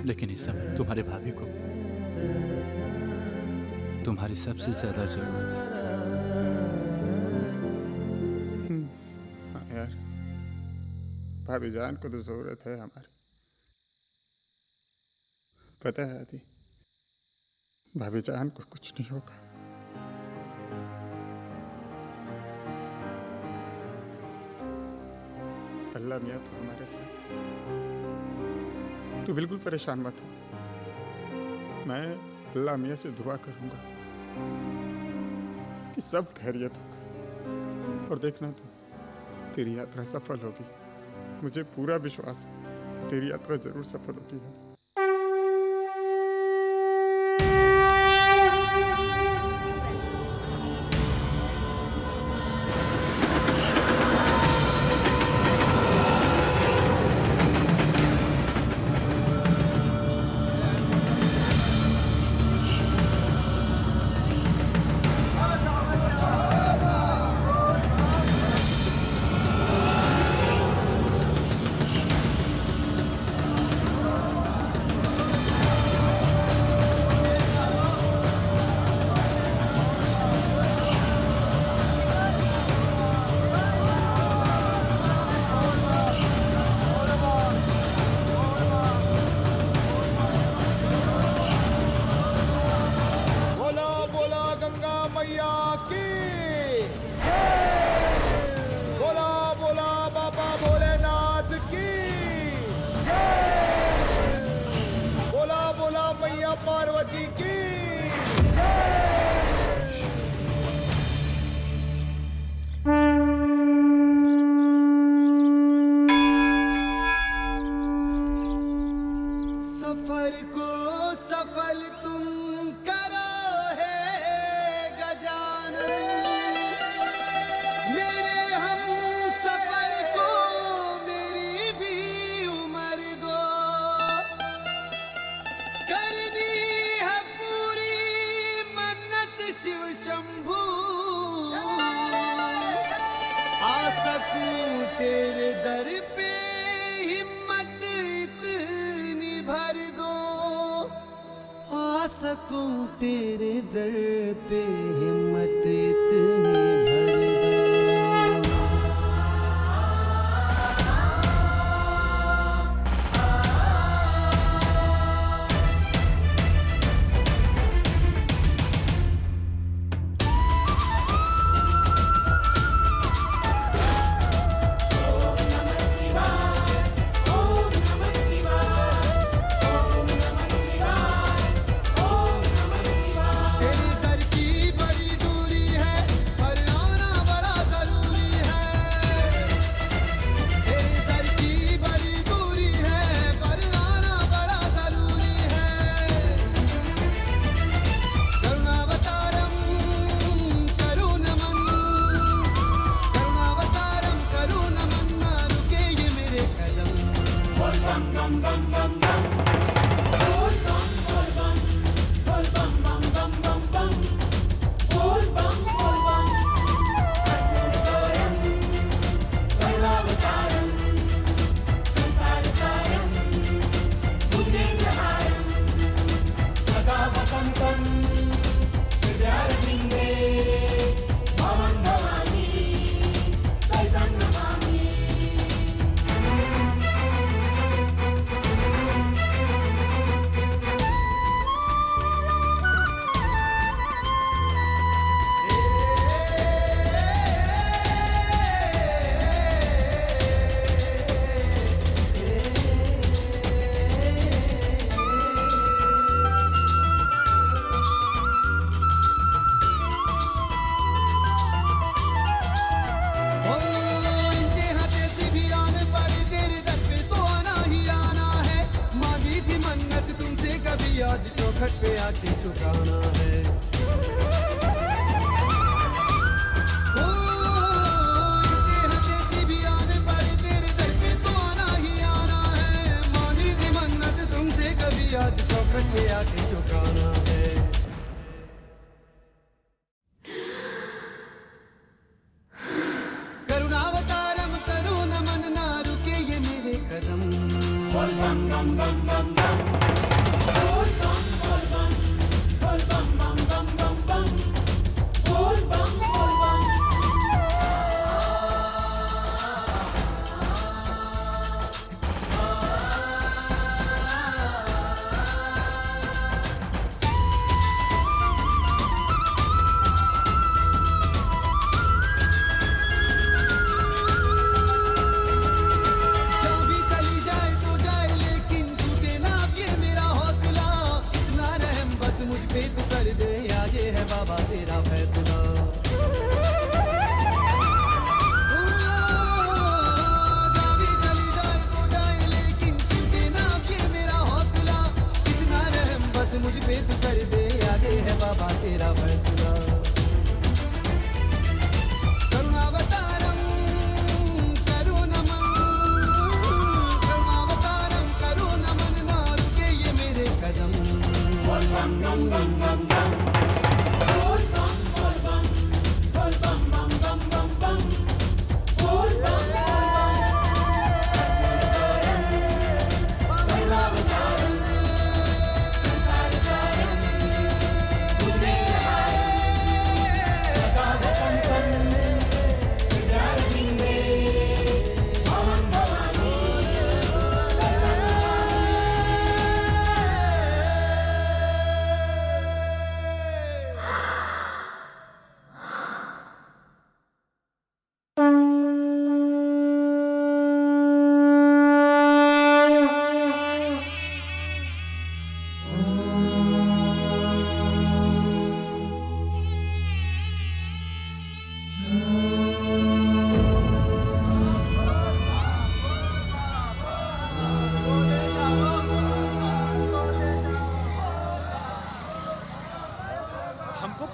[SPEAKER 5] लेकिन इस समय तुम्हारे भाभी को तुम्हारी सबसे ज्यादा जरूरत है।
[SPEAKER 6] हाँ यार, भाभी जान को तो जरूरत है हमारी। पता है आदि, भाभी जान को कुछ नहीं होगा। अल्लाह मियाँ तो हमारे साथ है। तू बिल्कुल परेशान मत हो। मैं अल्लाह मियाँ से दुआ करूंगा कि सब खैरियत होगा। और देखना तू, तेरी यात्रा सफल होगी। मुझे पूरा विश्वास है तेरी यात्रा जरूर सफल होगी।
[SPEAKER 10] सकूं तेरे दर पे हिम्मत इतनी भर दो।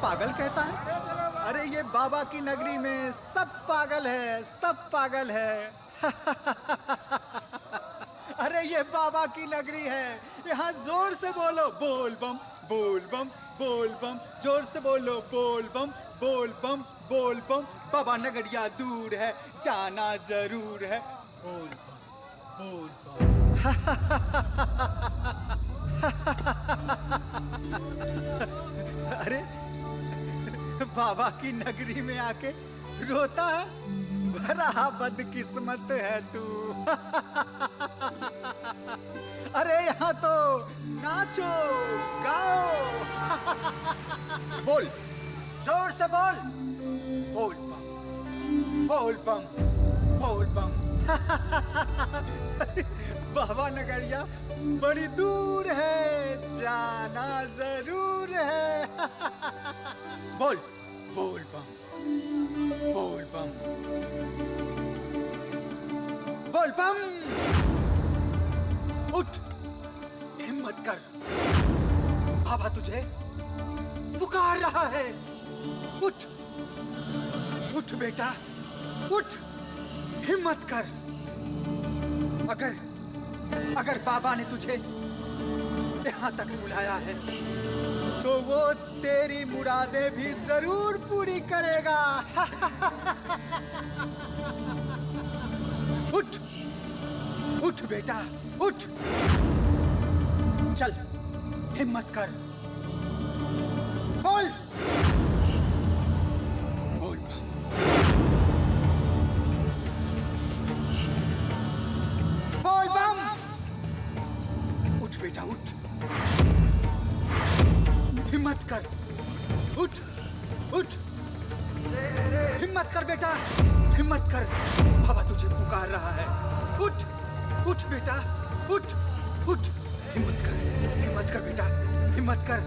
[SPEAKER 18] पागल कहता है? अरे ये बाबा की नगरी में सब पागल है, सब पागल है। अरे ये बाबा की नगरी है, यहाँ जोर से बोलो बोल बम बोल बम बोल बम, जोर से बोलो बोल बम बोल बम बोल बम। बाबा नगरिया दूर है, जाना जरूर है, बोल बम बोल बम। अरे बाबा की नगरी में आके रोता है, बड़ा बदकिस्मत है तू। अरे यहाँ तो नाचो गाओ। बोल, जोर से बोल, बोल बम, बोल बम, बोल बम। बाबा नगरिया बड़ी दूर है, जाना जरूर है। बोल, बोल बम, बोल बम, बोल बम। उठ, हिम्मत कर, बाबा तुझे पुकार रहा है। उठ, उठ बेटा, उठ, हिम्मत कर। अगर बाबा ने तुझे यहाँ तक बुलाया है तो वो तेरी मुरादें भी जरूर पूरी करेगा। उठ, उठ बेटा, उठ, चल, हिम्मत कर, बोल, बोल बम, बोल बम। उठ बेटा, उठ, हिम्मत कर, उठ, उठ, हिम्मत कर बेटा, हिम्मत कर, बाबा तुझे पुकार रहा है। उठ, उठ बेटा, उठ, उठ, हिम्मत कर बेटा, हिम्मत कर।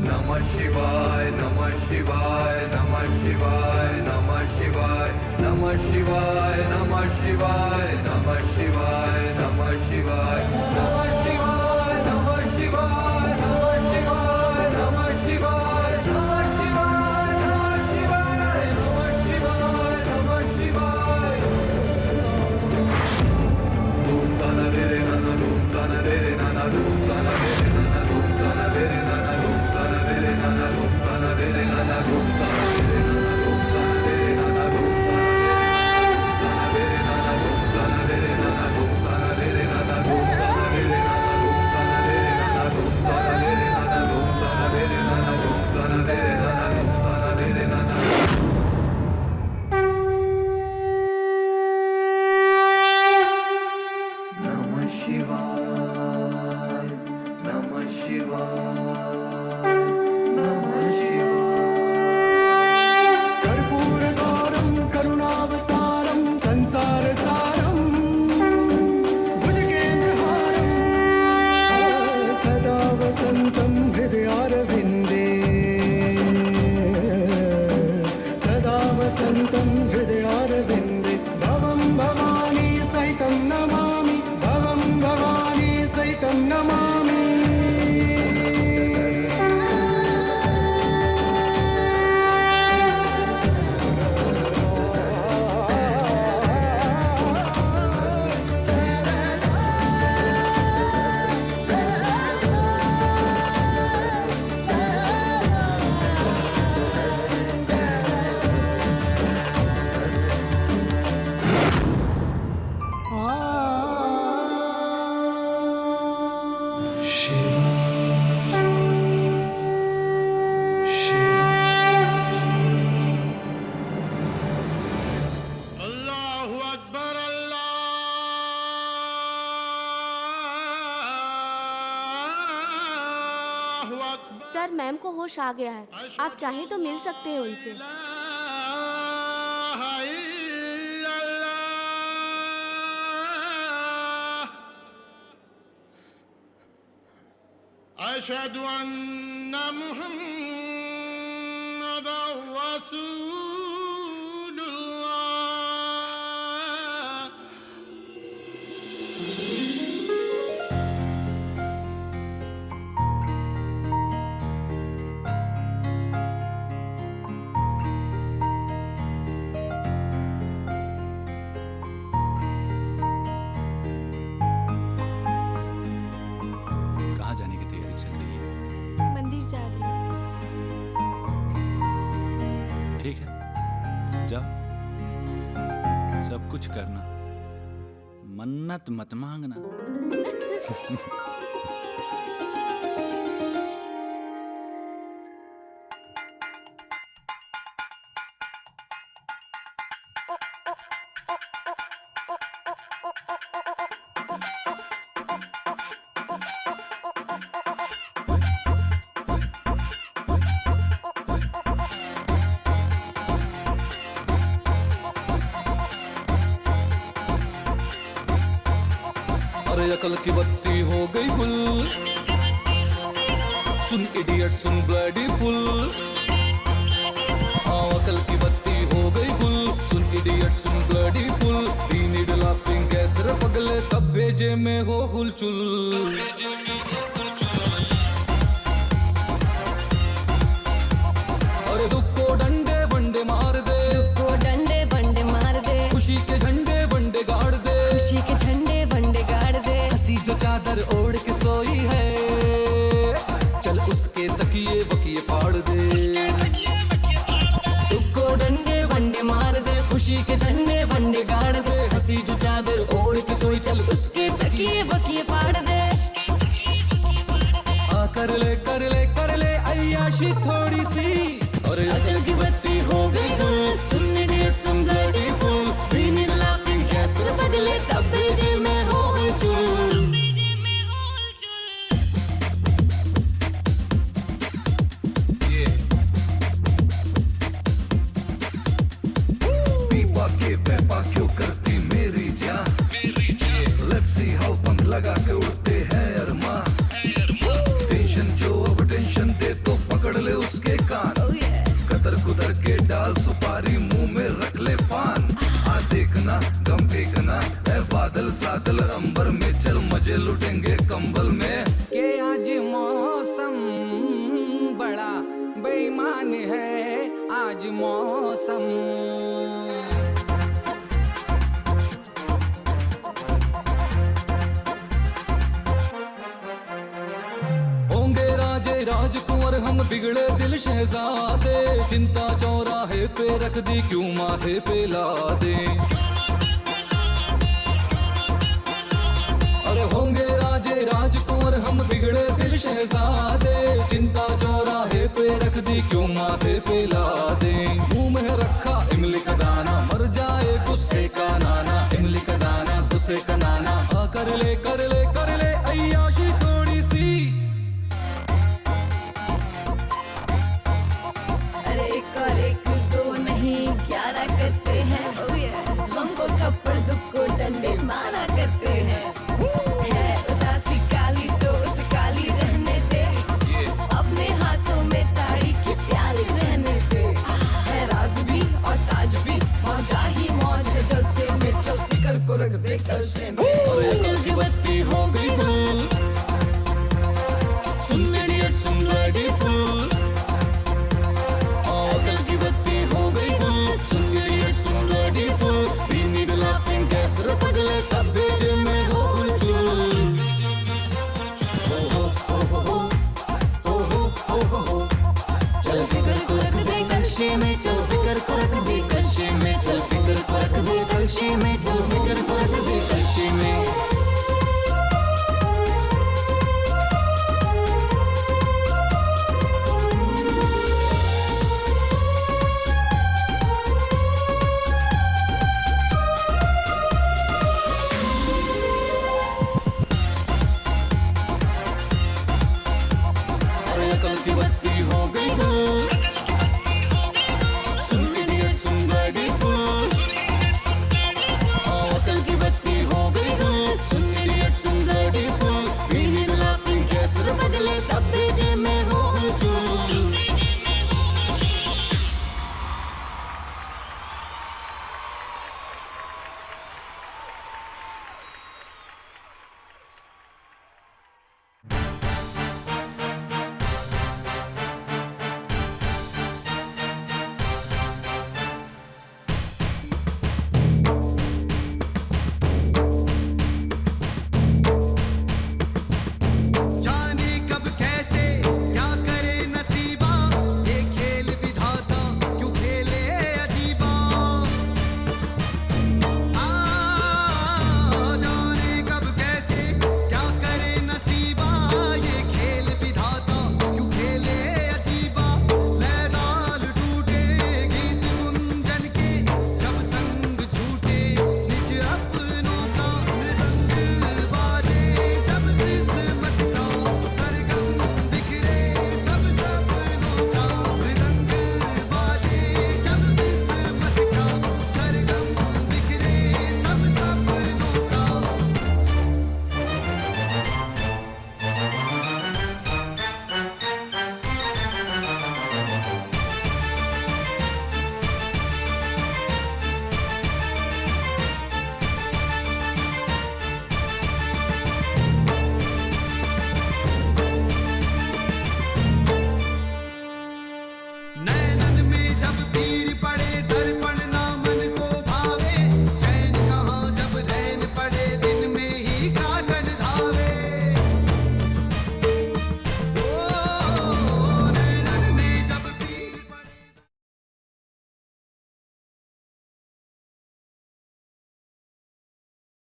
[SPEAKER 11] नमः शिवाय, नमः शिवाय, नमः शिवाय, नमः शिवाय, नमः शिवाय, नमः शिवाय, नमः शिवाय, नमः शिवाय, नमः शिवाय, नमः शिवाय, नमः शिवाय, नमः शिवाय, नमः शिवाय, नमः शिवाय, नमः शिवाय, नमः शिवाय। धूम तना रे नना, धूम तना रे नना, धूम तना रे नना, धूम तना रे नना, धूम तना रे नना, धूम तना रे नना, धूम तना रे नना, धूम तना रे नना, धूम तना रे नना, धूम तना रे नना, धूम तना रे नना, धूम तना रे नना, धूम तना रे नना, धूम तना रे नना, धूम तना रे नना, धूम तना रे नना, धूम तना रे नना। नमः शिवाय, नमः शिवाय, नमः शिवाय।
[SPEAKER 19] कर्पूरगौरं करुणावतारं संसारसारं भुजगेन्द्रहारं सदा वसन्तं हृदयारविन्दे, सदा वसन्तं हृदयारविन्दे। भवं भवानी सहितं नमामि, भवं भवानी सहितं नमामि।
[SPEAKER 12] सर, मैम को होश आ गया है, आप चाहें तो मिल सकते हैं उनसे।
[SPEAKER 19] अशहदु अन्ना मुहम्मदर रसूलुल्लाह।
[SPEAKER 5] कहाँ जाने की तैयारी चल रही है?
[SPEAKER 9] मंदिर जा रही हूँ।
[SPEAKER 5] ठीक है। सब कुछ करना, मन्नत मत मांगना।
[SPEAKER 11] अरे अकल की बत्ती हो गई गुल, सुन इडियट सुन ब्लडी फुल। हाँ अकल की बत्ती हो गई गुल, सुन इडियट सुन bloody fool. We need laughing gas रे पगले, तब भेजे में हो हुलचुल। अरे दुख को डंडे वंडे मार दे,
[SPEAKER 2] दुख को डंडे वंडे मार दे,
[SPEAKER 11] खुशी के झंडे वंडे गाड़ दे,
[SPEAKER 2] खुशी के झंडे वंडे गाड़ दे।
[SPEAKER 11] हंसी जो चादर ओढ़ के सोई है, चल उसके तकिए वकिए फाड़ दे।
[SPEAKER 2] दुख को डंडे वंडे मार दे, खुशी के झंडे वंडे गाड़ दे। हंसी जो चादर ओढ़ के सोई, चल उसके तकिए वकिए फाड़ दे।
[SPEAKER 11] हाँ कर ले अय्याशी थोड़ी सी। और
[SPEAKER 2] अकल की बत्ती हो गई गुल, सुन इडियट सुन bloody fool. We need laughing gas रे पगले, तब भेजे में हो हुलचुल।
[SPEAKER 11] पीपा के पेपा क्यों करती मेरी जान, लेट्स सी हाउ पंख लगा के उड़ते हैं अरमा। टेंशन जो अब टेंशन दे तो पकड़ ले उसके कान, कतर कुतर के डाल सुपारी मुंह में रख ले पान। आ देखना गम फेंकना है बादल सादल अंबर में, चल मजे लुटेंगे कंबल में। के आज मौसम बड़ा बेईमान है, आज मौसम। होंगे राजे राजकुंवर हम बिगड़े दिल शहजादे, चिंता चौराहे पे रख दी क्यों माथे पे ला दे। अरे होंगे राजे राजकुंवर हम बिगड़े दिल शहजादे, चिंता चौराहे पे रख दी क्यों माथे पे ला दे। मुंह में रखा इमली का दाना, मर जाए गुस्से का नाना, इमली का दाना गुस्से का नाना। हाँ कर ले अय्याशी थोड़ी सी।
[SPEAKER 2] अरे एक और एक दो नहीं 11 करते हैं, हमको थप्पड़ दुख को डंडे मारा करते हैं। है उदासी काली तो उस काली रहने दे, अपने हाथों में ताड़ी की प्याली रहने दे। है राज भी और ताज भी, मौजा ही मौज है जलसे में, चल फिकर को रख दे कल से में। अकल की बत्ती हो गई गुल, सुन इडियट सुन ब्लडी फुल। अकल की बत्ती हो गई गुल, सुन इडियट सुन bloody fool. We need laughing gas रे पगले, तब भेजे में हो हुलचुल। चल फिकर को रख दे कलशे में, चल फिकर को रख दे कलशे में, चल फिकर को रख दे कलशे में,